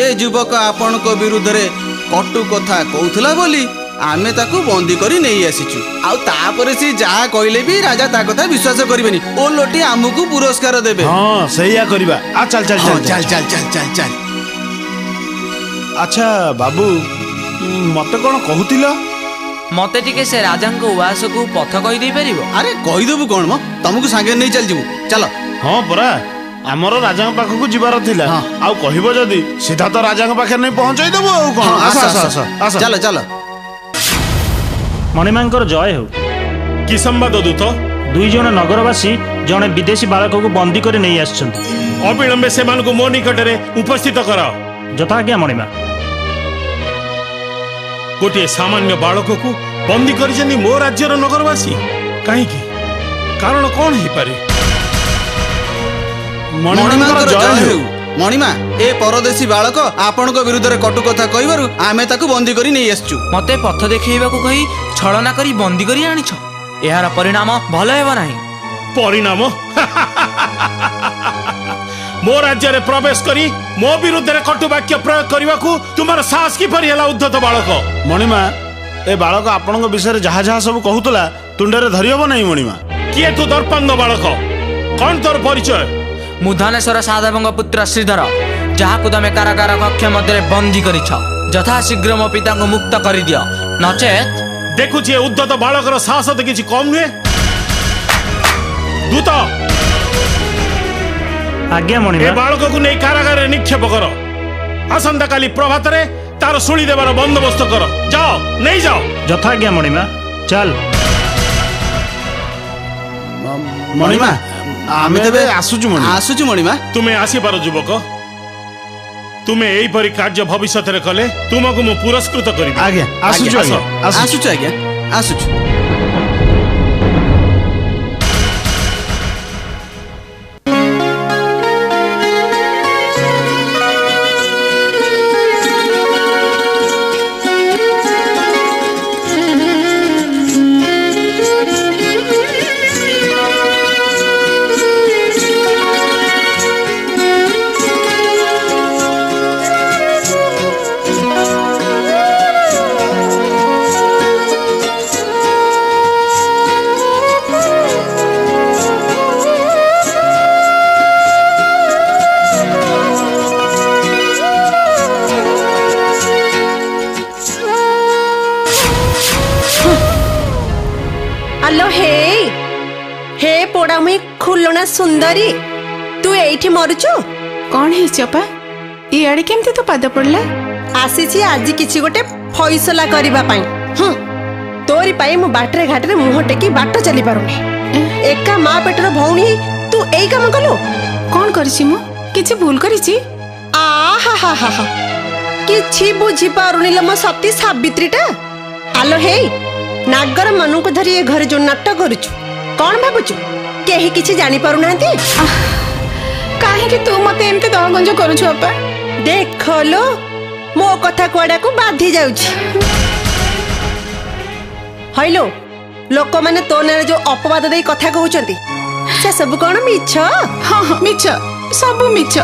ଏ ଯୁବକ ଆପଣଙ୍କ ବିରୁଦ୍ଧରେ କଟୁ କଥା କହୁଥିଲା ବୋଲି ଆମେ ତାକୁ ବନ୍ଦୀ କରି ନେଇ ଆସିଛୁ। ଆଉ ତାପରେ ସେ ଯାହା କହିଲେ ବି ରାଜା ତା କଥା ବିଶ୍ୱାସ କରିବେନି, ଓଲଟି ଆମକୁ ପୁରସ୍କାର ଦେବେ। ହଁ ସେଇଆ କରିବା। ଆ ଚାଲ ଚାଲ ଚାଲ ଚାଲ ଚାଲ ଚାଲ ଚାଲ ଚାଲ। ଆଚ୍ଛା ବାବୁ, ମତେ କଣ କହୁଥିଲ? ମତେ ଟିକେ ସେ ରାଜାଙ୍କ ଉଆସକୁ ପଥ କହିଦେଇ ପାରିବ? ଆରେ କହିଦେବୁ କଣ ମ, ତମକୁ ସାଙ୍ଗରେ ନେଇ ଚାଲିଯିବୁ, ଚାଲ। ହଁ ପରା, ଆମର ରାଜାଙ୍କ ପାଖକୁ ଯିବାର ଥିଲା। ଆଉ କହିବ ଯଦି ସିଧା ତ ରାଜାଙ୍କ ପାଖରେ ନେଇ ପହଞ୍ଚାଇ ଦେବୁ। ଆଉ କଣ, ଆସ ଆସ ଆସ ଆସ, ଚାଲ ଚାଲ। ମଣିମାଙ୍କର ଜୟ ହେଉ। କି ସମ୍ବାଦ ଦୂତ? 2 ଜଣ ନଗରବାସୀ ଜଣେ ବିଦେଶୀ ବାଳକକୁ ବନ୍ଦୀ କରି ନେଇ ଆସିଛନ୍ତି। ଅବିଳମ୍ବେ ସେମାନଙ୍କୁ ମୋ ନିକଟରେ ଉପସ୍ଥିତ କର। ଯଥାଜ୍ଞା ମଣିମା। ଗୋଟିଏ ସାମାନ୍ୟ ବାଳକକୁ ବନ୍ଦୀ କରିଛନ୍ତି ମୋ ରାଜ୍ୟର ନଗରବାସୀ, କାହିଁକି? କାରଣ କଣ ହେଇପାରେ? ମଣିମାଙ୍କର ଜୟ ହେଉ। ମଣିମା, ଏ ପରଦେଶୀ ବାଳକ ଆପଣଙ୍କ ବିରୁଦ୍ଧରେ କଟୁ କଥା କହିବାରୁ ଆମେ ତାକୁ ବନ୍ଦୀ କରି ନେଇ ଆସିଛୁ। ମତେ ପଥ ଦେଖେଇବାକୁ କହି ଛଳନା କରି ବନ୍ଦୀ କରି ଆଣିଛ? ଏହାର ପରିଣାମ ଭଲ ହେବ ନାହିଁ। परिणाम मो राज्य रे प्रवेश करी मो विरुद्ध रे कटु वाक्य प्रयोग करने को तुम्हार साहस किपरि हला उद्धत बालक? मणिमा ए बालक आपनक विषय जहा जहा सब कहूतला तुंडरे धरियब नहीं मणिमा। किए तू दर्पांग बालक? कौन तोर परिचय? मु धनेश्वर साधवଙ୍କ पुत्र श्रीधर, ଯାହାକୁ ତମେ କାରାଗାର କକ୍ଷ ମଧ୍ୟରେ ବନ୍ଦୀ କରିଛ। ଯଥାଶୀଘ୍ର ମୋ ପିତାଙ୍କୁ ମୁକ୍ତ କରିଦିଅ, ନଚେତ୍। देखुची उद्धत बालकर साहस तो किसी कम नुहे। दूत आज्ञा मणिमा। ए बालक को नहीं कारागार निक्षेप कर। आसंता काली प्रभात रे तार शुणी देवार बंदोबस्त कर। जाओ नहीं जाओ। यथाज्ञा मणिमा। चल मणिमा आमे तबे आसुचु मणिमा। आसुचु मणिमा। तुम्हें आसीपार युवक, तुम्हें यही परी कार्य भविष्य रे कले तुमको मु पुरस्कृत करी। आज्ञा आसुचु आज्ञा आसुचु आज्ञा आसुचु। आलो हे पोड़ा मुई खुलना सुंदरी, तू एठी मरुचु? कौन है चपा? इआड़े केमती तो पाद पड़ला? आसीची आज किछि गोटे फैसला करिबा पई। तोरी पाई मु बाटरे घाटरे मुह टेकी बाट चली पारुनी। एका मां पेटर भौणी तू एई काम कलो? कौन करछि मु? किछि भूल करिछि? आहा हा हा हा किछि बुझी पारुनी ल म सती सावित्रीटा। आलो हे नागर मनु को धरी ए घर जो नाटक करूछु, कौन भाबुछु? केही किछि जानि पारु नांती? काहे कि तू मते एमते दहगंज करूछु अपा? देखलो मो कथा कोडा को बाधी जाउछि। हइलो लोक माने तो नारे जो अपवाद देई कथा कहउचंती से सब कोन मिछ? हां हां मिछ, सब मिछ।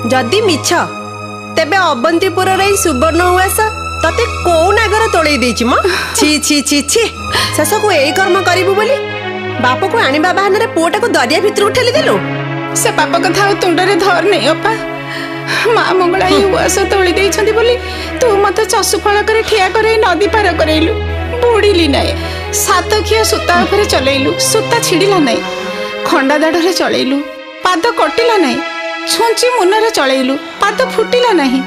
जदी मिछ तेबे अबंतीपुर रे सुवर्ण उआस तते को नागर तोड़े देछि म? छी छी छी छी शेष को एई कर्म करिबु बोली बाप को आनिबा बहाना रे पुओटा को दरिया भितर उठेली देलो। से पाप कथा तुंडरे धर नहीं अपा। माँ मंगला ये उआस तोड़ी देइछंती बोली तू मते चसु फळ करे ठिया करे नदी पार करेलु। बुड़ीली नाही, सातखिया सूता ऊपर चलेइलु, सूता छिड़िला नाही। खंडा दाढरे चलेइलु, पाद कटिला नाही। छुंची मुनरे चलेइलु, पाद फुटिला नाही।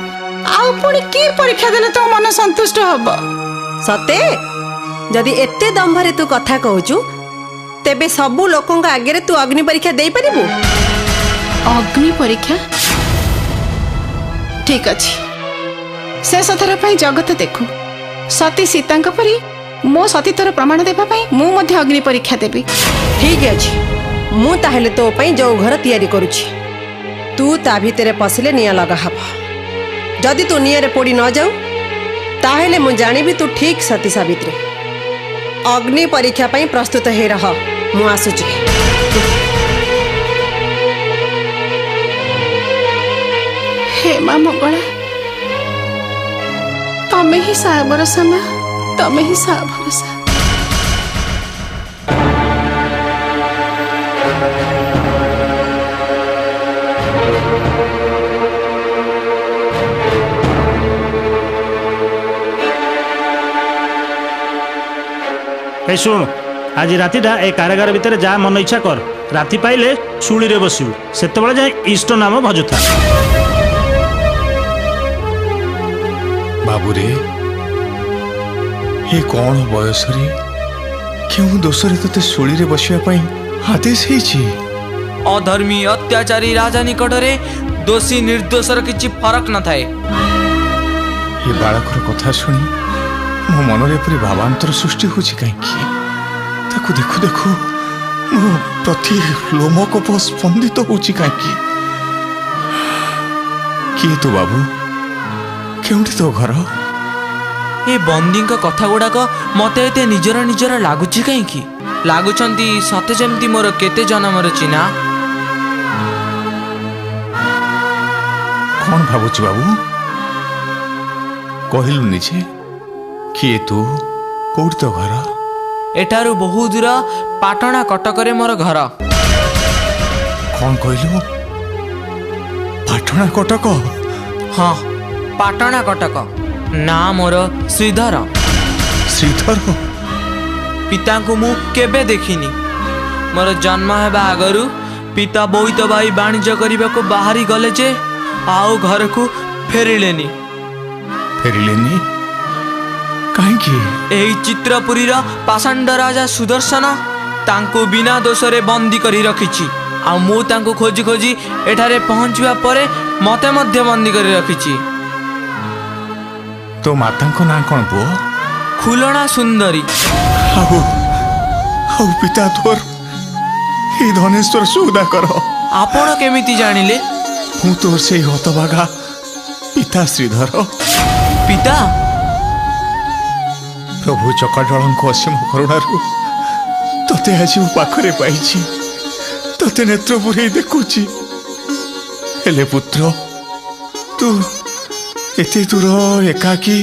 आउ पुणी की परीक्षा देले तो मन संतुष्ट हबो? सते जदि एते दंभरे तू कथा कहूचु तेबे सबु लोकंग आगे रे तू अग्नि परीक्षा देई परिबु? अग्नि परीक्षा ठीक अछि। शेष थर पई जगत देखु सती सीतांक परी मो सतीत्वर प्रमाण देबा पई मु मध्ये अग्नि परीक्षा देबी। ठीक अछि, मु ताहेले तो पई जो घर तयारी करूछि। तू ता भितरे पसिले निया लगा हबो। जदि तू निया रे पोड़ी न जाऊ ताहेले मु जानिबी तू ठीक सती सावित्री। अग्नि परीक्षा पई प्रस्तुत हे रह, मु आसुछि। हे माँ मंगला तमे ही सा भरोसा माँ, तमे ही सा भरोसा। ए सुन आज रातिटा ए कारागार भितर जा मन इच्छा कर। राति पाइले शुली रे बसिबु, सेतेबेले जाय इष्ट नाम भजुथा। बाबू रे ये कौन बयस रे क्यों दोषरे तते शुली रे बसिया पई आदेश हेछि? अधर्मी अत्याचारी राजा निकटरे दोषी निर्दोषर किछि फरक न थाए। ये बालकर कथा सुनी मो मनरे परि भावांतर सृष्टि होछि काईकि ताकू देखु देखु मो प्रति लोमकप स्पंदित होछि काईकि। किए तो बाबू केउंठी तो घर? ए बंदी कथा गुड़ाक मते एते निजर निजर लगुच कहीं ଲାଗୁଛନ୍ତି ସତେ ଯେମିତି ମୋର କେତେ ଜନ୍ମର ଚିହ୍ନା। କ'ଣ ଭାବୁଛୁ ବାବୁ? କହିଲୁ ନିଜେ, କିଏ ତୁ, କୋଉଠି ତୋ ଘର? ଏଠାରୁ ବହୁ ଦୂର ପାଟଣା କଟକରେ ମୋର ଘର। କ'ଣ କହିଲୁ? ପାଟଣା କଟକ? ହଁ, ପାଟଣା କଟକ। ନା ମୋର ଶ୍ରୀଧର। ଶ୍ରୀଧର? ପିତାଙ୍କୁ ମୁଁ କେବେ ଦେଖିନି। ମୋର ଜନ୍ମ ହେବା ଆଗରୁ ପିତା ବୋଇତ ଭାଇ ବାଣିଜ୍ୟ କରିବାକୁ ବାହାରି ଗଲେ ଯେ ଆଉ ଘରକୁ ଫେରିଲେନି। ଫେରିଲେନି କାହିଁକି? ଏହି ଚିତ୍ରପୁରୀର ପାଷାଣ୍ଡ ରାଜା ସୁଦର୍ଶନ ତାଙ୍କୁ ବିନା ଦୋଷରେ ବନ୍ଦୀ କରି ରଖିଛି। ଆଉ ମୁଁ ତାଙ୍କୁ ଖୋଜି ଖୋଜି ଏଠାରେ ପହଞ୍ଚିବା ପରେ ମତେ ମଧ୍ୟ ବନ୍ଦୀ କରି ରଖିଛି। ତୋ ମାତାଙ୍କ ନାଁ କ'ଣ ପୁଅ? ଖୁଲଣା ସୁନ୍ଦରୀ। ଆଉ ପିତା ତୋର ଏଇ ଧନେଶ୍ୱର ସୌଦାଗର। ଆପଣ କେମିତି ଜାଣିଲେ? ମୁଁ ତୋର ସେଇ ହତଭାଗା ପିତା ଶ୍ରୀଧର। ପିତା? ପ୍ରଭୁ ଚକାଡଳଙ୍କ ଅସୀମ କରୁଣାରୁ ତତେ ଆଜି ମୋ ପାଖରେ ପାଇଛି, ତତେ ନେତ୍ର ପୁରେଇ ଦେଖୁଛି। ହେଲେ ପୁତ୍ର, ତୁ ଏତେ ଦୂର ଏକାକୀ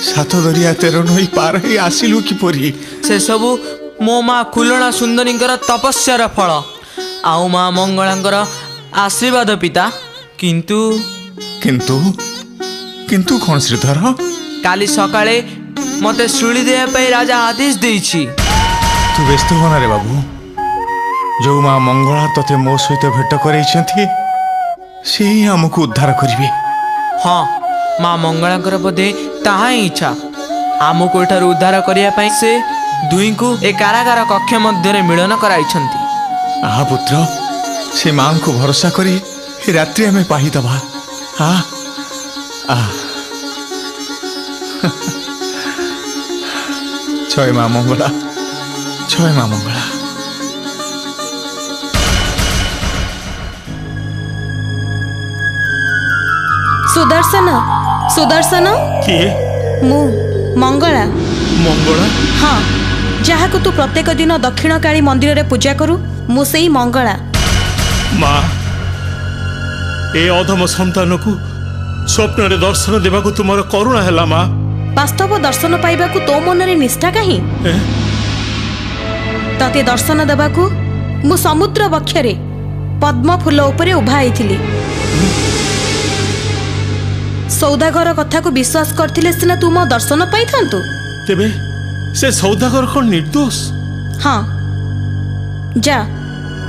ସାତ ଦରିଆ 13 ନଈ ପାର ହେଇ ଆସିଲୁ କିପରି? ସେସବୁ ମୋ ମା ଖୁଲଣା ସୁନ୍ଦରୀଙ୍କର ତପସ୍ୟାର ଫଳ ଆଉ ମା ମଙ୍ଗଳାଙ୍କର ଆଶୀର୍ବାଦ ପିତା। କିନ୍ତୁ କିନ୍ତୁ କିନ୍ତୁ କ'ଣ ଶ୍ରୀଧର? କାଲି ସକାଳେ ମତେ ଶୁଳି ଦେବା ପାଇଁ ରାଜା ଆଦେଶ ଦେଇଛି। ତୁ ବ୍ୟସ୍ତ ହୋନା ରେ ବାବୁ, ଯୋଉ ମା ମଙ୍ଗଳା ତତେ ମୋ ସହିତ ଭେଟ କରେଇଛନ୍ତି ସେ ହିଁ ଆମକୁ ଉଦ୍ଧାର କରିବେ। ହଁ, ମା ମଙ୍ଗଳାଙ୍କର ବୋଧେ ତାହା ହିଁ ଇଚ୍ଛା। ଆମକୁ ଏଠାରୁ ଉଦ୍ଧାର କରିବା ପାଇଁ ସେ ଦୁହିଁଙ୍କୁ ଏ କାରାଗାର କକ୍ଷ ମଧ୍ୟରେ ମିଳନ କରାଇଛନ୍ତି। ଆହା ପୁତ୍ର, ସେ ମାଙ୍କୁ ଭରସା କରି ଏ ରାତ୍ରି ଆମେ ପାହିଦବା। ଜୟ ମା ମଙ୍ଗଳା, ଜୟ ମା ମଙ୍ଗଳା। ସୁଦର୍ଶନ, ସୁଦର୍ଶନ। କିଏ? ମୁଁ ମଙ୍ଗଳା। ମଙ୍ଗଳା? ହଁ, ଯାହାକୁ ତୁ ପ୍ରତ୍ୟେକ ଦିନ ଦକ୍ଷିଣକାଳୀ ମନ୍ଦିରରେ ପୂଜା କରୁ, ମୁଁ ସେଇ ମଙ୍ଗଳା। ମା, ଏ ଅଧମ ସନ୍ତାନକୁ ସ୍ୱପ୍ନରେ ଦର୍ଶନ ଦେବାକୁ ତୁମର କରୁଣା ହେଲା ମା। ବାସ୍ତବ ଦର୍ଶନ ପାଇବାକୁ ତୋ ମନରେ ନିଷ୍ଠା କାହିଁ? ତତେ ଦର୍ଶନ ଦେବାକୁ ମୁଁ ସମୁଦ୍ର ବକ୍ଷରେ ପଦ୍ମ ଫୁଲ ଉପରେ ଉଭା ହେଇଥିଲି। ସୌଦାଗର କଥାକୁ ବିଶ୍ୱାସ କରିଥିଲେ ସିନା ତୁ ମୋ ଦର୍ଶନ ପାଇଥାନ୍ତୁ। ତେବେ ସେ ସୌଦାଗର କ'ଣ ନିର୍ଦ୍ଦୋଷ? ହଁ, ଯା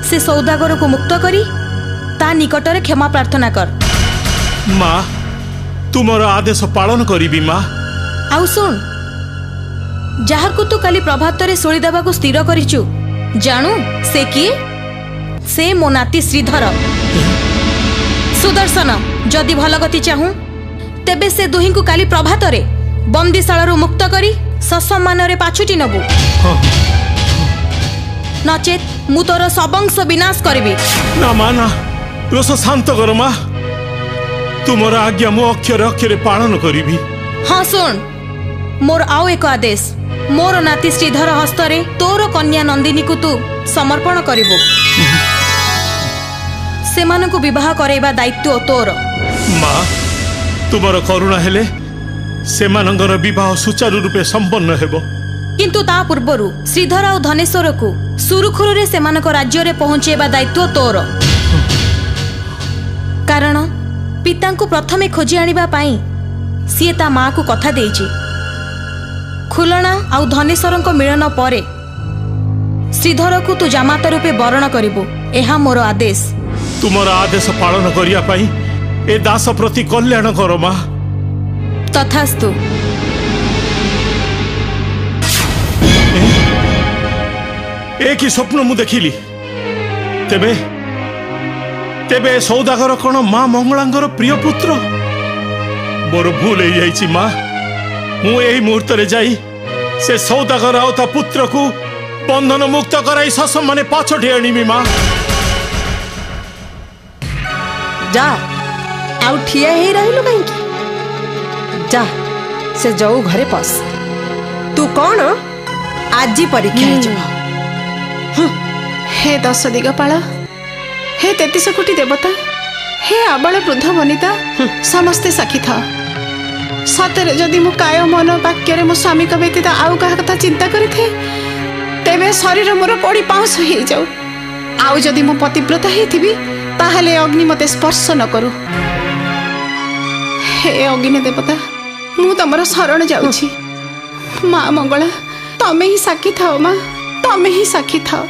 ସେ ସୌଦାଗରକୁ ମୁକ୍ତ କରି ତା ନିକଟରେ କ୍ଷମା ପ୍ରାର୍ଥନା କର। ମା, ତୁମର ଆଦେଶ ପାଳନ କରିବି ମା। ଆଉ ଶୁଣ, ଯାହାକୁ ତୁ କାଲି ପ୍ରଭାତରେ ଶୁଳି ଦେବାକୁ ସ୍ଥିର କରିଛୁ, ଜାଣୁ ସେ କିଏ? ସେ ମୋ ନାତି ଶ୍ରୀଧର। ସୁଦର୍ଶନ, ଯଦି ଭଲ ଗତି ଚାହୁଁ ତେବେ ସେ ଦୁହିଁଙ୍କୁ କାଲି ପ୍ରଭାତରେ ବନ୍ଦିଶାଳାରୁ ମୁକ୍ତ କରି ସସମ୍ମାନରେ ପାଛୁଟି ନେବୁ। ନଚେତ ମୁଁ ତୋର ସବଂଶ ବିନାଶ କରିବି। ନା ମା, ନା, ରୋଷ ଶାନ୍ତ କର ମା। ତୁମର ଆଜ୍ଞା ମୁଁ ଅକ୍ଷରେ ଅକ୍ଷରେ ପାଳନ କରିବି। ହଁ ଶୁଣ, ମୋର ଆଉ ଏକ ଆଦେଶ। ମୋର ନାତି ଶ୍ରୀଧର ହସ୍ତରେ ତୋର କନ୍ୟା ନନ୍ଦିନୀକୁ ତୁ ସମର୍ପଣ କରିବୁ। ସେମାନଙ୍କୁ ବିବାହ କରାଇବା ଦାୟିତ୍ୱ ତୋର। ମା, ତୁମର କରୁଣା ହେଲେ ସେମାନଙ୍କର ବିବାହ ସୁଚାରୁ ରୂପେ ସମ୍ପନ୍ନ ହେବ। କିନ୍ତୁ ତା ପୂର୍ବରୁ ଶ୍ରୀଧର ଆଉ ଧନେଶ୍ୱରକୁ ସୁରୁଖୁରୁରେ ସେମାନଙ୍କ ରାଜ୍ୟରେ ପହଞ୍ଚାଇବା ଦାୟିତ୍ୱ ତୋର। କାରଣ ପିତାଙ୍କୁ ପ୍ରଥମେ ଖୋଜି ଆଣିବା ପାଇଁ ସିଏ ତା ମାଆକୁ କଥା ଦେଇଛି। ଖୁଲଣା ଆଉ ଧନେଶ୍ୱରଙ୍କ ମିଳନ ପରେ ଶ୍ରୀଧରକୁ ତୁ ଜାମାତା ରୂପେ ବରଣ କରିବୁ। ଏହା ମୋର ଆଦେଶ। ତୁମର ଆଦେଶ ପାଳନ କରିବା ପାଇଁ ଏ ଦାସ ପ୍ରତି କଲ୍ୟାଣ କର ମା। ତଥାସ୍ତୁ। ଏ କି ସ୍ୱପ୍ନ ମୁଁ ଦେଖିଲି? ତେବେ ତେବେ ସୌଦାଗର କ'ଣ ମା ମଙ୍ଗଳାଙ୍କର ପ୍ରିୟ ପୁତ୍ର? ମୋର ଭୁଲ ହେଇଯାଇଛି ମା। ମୁଁ ଏହି ମୁହୂର୍ତ୍ତରେ ଯାଇ ସେ ସୌଦାଗର ଆଉ ତା ପୁତ୍ରକୁ ବନ୍ଧନ ମୁକ୍ତ କରାଇ ସସମ୍ମାନେ ପାଛୋଟି ଆଣିବି ମା। ଯା, ଆଉ ଠିଆ ହେଇ ରହିଲୁ କାହିଁକି? ଯା, ସେ ଯୋଉ ଘରେ ପଶ। ତୁ କ'ଣ ଆଜି ପରୀକ୍ଷା ହେଇଯିବ। हे 10 दिगपाल, हे 33 कोटी देवता, हे आबाल वृद्ध वनिता, समस्ते साक्षी था। सतरे जदि मु काय मन वाक्य मो स्वामी का व्यतीत आउ क्या कथा चिंता करी थे, तेबे शरीर मोर पोड़ी पाउस हो जाऊ। आउ जदि मो पतिव्रता होइथिबी ताहले अग्नि मते स्पर्श न करू। हे अग्नि देवता, मु तमर शरण जाउछि। माँ मंगला, तमे ही साक्षी थाओ माँ, तमे ही साक्षी थाओ।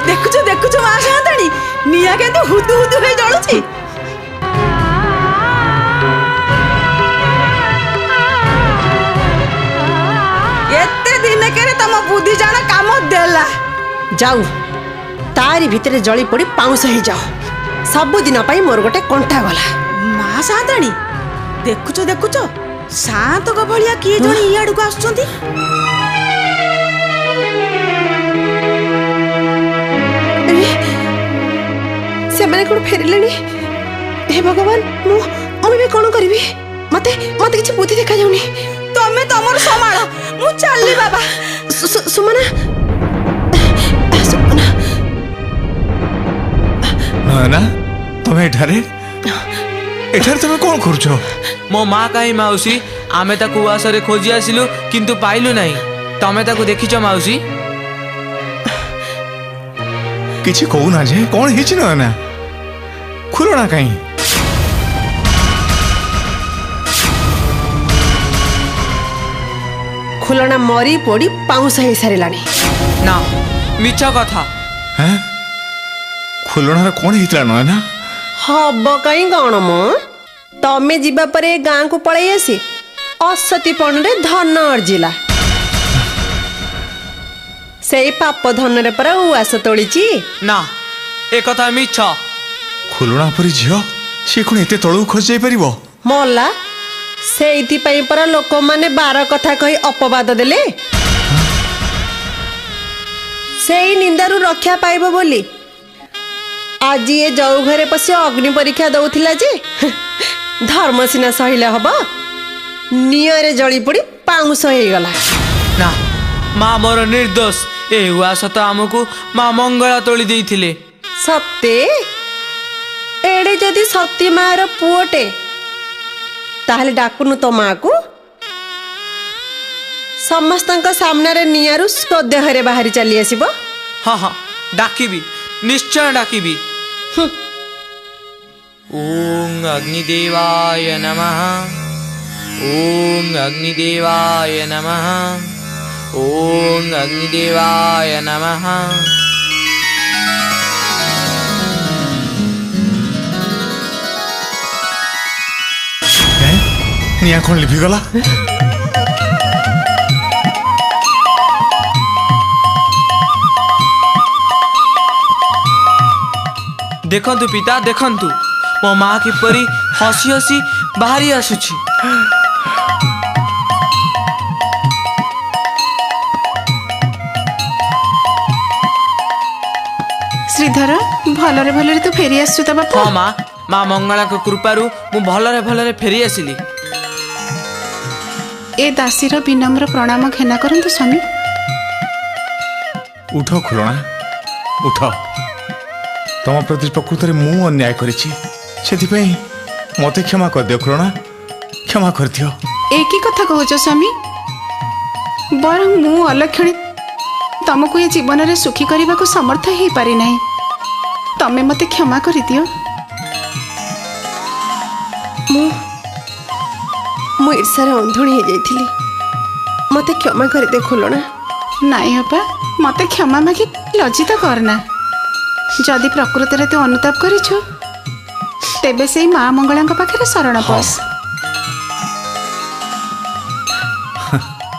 देखुଛୁ देखुଛୁ ମା ସାନ୍ତାଣୀ, ନିଆଁ କେମିତି ହୁଦୁ ହୁଦୁ ହେଇ ଜଳୁଛି। ଏତେ ଦିନକରେ ତମ ବୁଦ୍ଧି ଜାଣ କାମ ଦେଲା। ଯାଉ ତାରି ଭିତରେ ଜଳି ପଡ଼ି ପାଉଁଶ ହେଇଯାଅ। ସବୁଦିନ ପାଇଁ ମୋର ଗୋଟେ କଣ୍ଟା ଗଲା। ମା ସାନ୍ତାଣୀ, ଦେଖୁଛ ଦେଖୁଛ ସାନ୍ତକ ଭଳିଆ କିଏ ଜଣେ ଇଆଡକୁ ଆସୁଛନ୍ତି। ସେମାନେ କଣ ଫେରିଲେଣି? हे भगवान, ମୁଁ ଏବେ କଣ କରିବି? ମତେ କିଛି ବୁଦ୍ଧି ଦେଖାଯାଉନି। ତମେ ତମର ସମ୍ଭାଳ, ମୁଁ ଚାଲିଲି ବାବା। ସୁମନା, ନୟନା, ତମେ ଏଠାରେ ତମେ କଣ କରୁଛ? ମୋ ମା କାହିଁ ମାଉସୀ? ଆମେ ତାକୁ ଉଆସରେ ଖୋଜି ଆସିଲୁ କିନ୍ତୁ ପାଇଲୁ ନାହିଁ। ତମେ ତାକୁ ଦେଖିଛ ମାଉସୀ? କିଛି କହୁନା ଯେ, କଣ ହେଇଛି ନୟନା? ଖୁଲଣା କାହିଁ? ଖୁଲଣା ମରି ପୋଡ଼ି ପାଉଁଶ ହେଇସାରିଲାଣି। ନା, ମିଛ କଥା। ଖୁଲଣାର କଣ ହେଇଥିଲା ନୟନା? ହବ କାହିଁ କଣ ମ, ତମେ ଯିବା ପରେ ଗାଁକୁ ପଳେଇ ଆସି ଅସତୀପଣରେ ଧନ ଅର୍ଜିଲା। ସେଇ ପାପ ଧନରେ ପରା ଉଆସ ତୋଳିଛି। ନା, ଏ କଥା ମିଛ। ଖୁଲଣା ପରି ଝିଅ, ସେ କଣ ଏତେ ତଳକୁ ଖସି ଯାଇପାରିବ? ମଲା, ସେଇଥିପାଇଁ ପରା ଲୋକମାନେ 12 କଥା କହି ଅପବାଦ ଦେଲେ। ସେଇ ନିନ୍ଦାରୁ ରକ୍ଷା ପାଇବ ବୋଲି ଆଜି ଏ ଯଉ ଘରେ ପଶି ଅଗ୍ନି ପରୀକ୍ଷା ଦଉଥିଲା ଯେ, ଧର୍ମ ସିନା ସହିଲେ ହବ, ନିଆଁରେ ଜଳି ପୋଡ଼ି ପାଉଁଶ ହେଇଗଲା। ନା, ମା ମୋର ନିର୍ଦ୍ଦୋଷ। ଏ ଉଆସ ତ ଆମକୁ ମା ମଙ୍ଗଳା ତୋଳି ଦେଇଥିଲେ। ସତେ? ଏଡେ ଯଦି ସତୀ ମାର ପୁଅଟେ, ତାହେଲେ ଡାକୁନୁ ତ ମାକୁ। ସମସ୍ତଙ୍କ ସାମ୍ନାରେ ନିଆଁରୁ ସ୍ୱଦେହରେ ବାହାରି ଚାଲି ଆସିବ। ହଁ ହଁ, ଡାକିବି, ନିଶ୍ଚୟ ଡାକିବି। ଓಂ ଅଗ୍ନିଦେବାୟ ନମଃ, ଓಂ ଅଗ୍ନିଦେବାୟ ନମଃ, ଓಂ ଅଗ୍ନିଦେବାୟ ନମଃ। ନିଆଁ କଣ ଲିଭିଗଲା? ଦେଖନ୍ତୁ ପିତା, ଦେଖନ୍ତୁ ମୋ ମା କିପରି ହସି ହସି ବାହାରି ଆସୁଛି। ଶ୍ରୀଧର, ଭଲରେ ଭଲରେ ତୁ ଫେରି ଆସୁଛୁ ତ ବାପା? ହଁ ମା ମଙ୍ଗଳାଙ୍କ କୃପାରୁ ମୁଁ ଭଲରେ ଭଲରେ ଫେରି ଆସିଲି। ଏ ଦାସୀର ବିନମ୍ର ପ୍ରଣାମ ଘେନା କରନ୍ତୁ ସ୍ୱାମୀ। ଉଠ ଖୁଲଣା, ଉଠ। ତମ ପ୍ରତି ପ୍ରକୃତରେ ମୁଁ ଅନ୍ୟାୟ କରିଛି, ସେଥିପାଇଁ ମତେ କ୍ଷମା କରିଦିଅ ଖୁଲଣା, କ୍ଷମା କରିଦିଅ। ଏ କି କଥା କହୁଛ ସ୍ୱାମୀ? ବରଂ ମୁଁ ଅଲକ୍ଷଣୀ ତମକୁ ଏ ଜୀବନରେ ସୁଖୀ କରିବାକୁ ସମର୍ଥ ହେଇପାରି ନାହିଁ। ତମେ ମତେ କ୍ଷମା କରିଦିଅ। ମୁଁ ଈର୍ଷାରେ ଅନ୍ଧୁଣି ହେଇଯାଇଥିଲି, ମତେ କ୍ଷମା କରିଦେ ଖୁଲଣା। ନାଇଁ ବାପା, ମତେ କ୍ଷମା ମାଗି ଲଜ୍ଜିତ କରନା। ଯଦି ପ୍ରକୃତରେ ତୁ ଅନୁତାପ କରିଛୁ, ତେବେ ସେଇ ମା ମଙ୍ଗଳାଙ୍କ ପାଖରେ ଶରଣ ପଶ।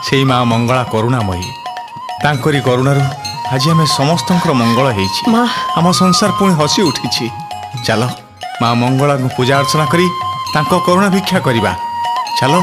ସେଇ ମା ମଙ୍ଗଳା କରୁଣାମୟୀ, ତାଙ୍କରି କରୁଣାରୁ ଆଜି ଆମେ ସମସ୍ତଙ୍କର ମଙ୍ଗଳ ହେଇଛି। ଆମ ସଂସାର ପୁଣି ହସି ଉଠିଛି। ଚାଲ ମା ମଙ୍ଗଳାଙ୍କୁ ପୂଜା ଅର୍ଚ୍ଚନା କରି ତାଙ୍କ କରୁଣା ଭିକ୍ଷା କରିବା। ଚାଲ।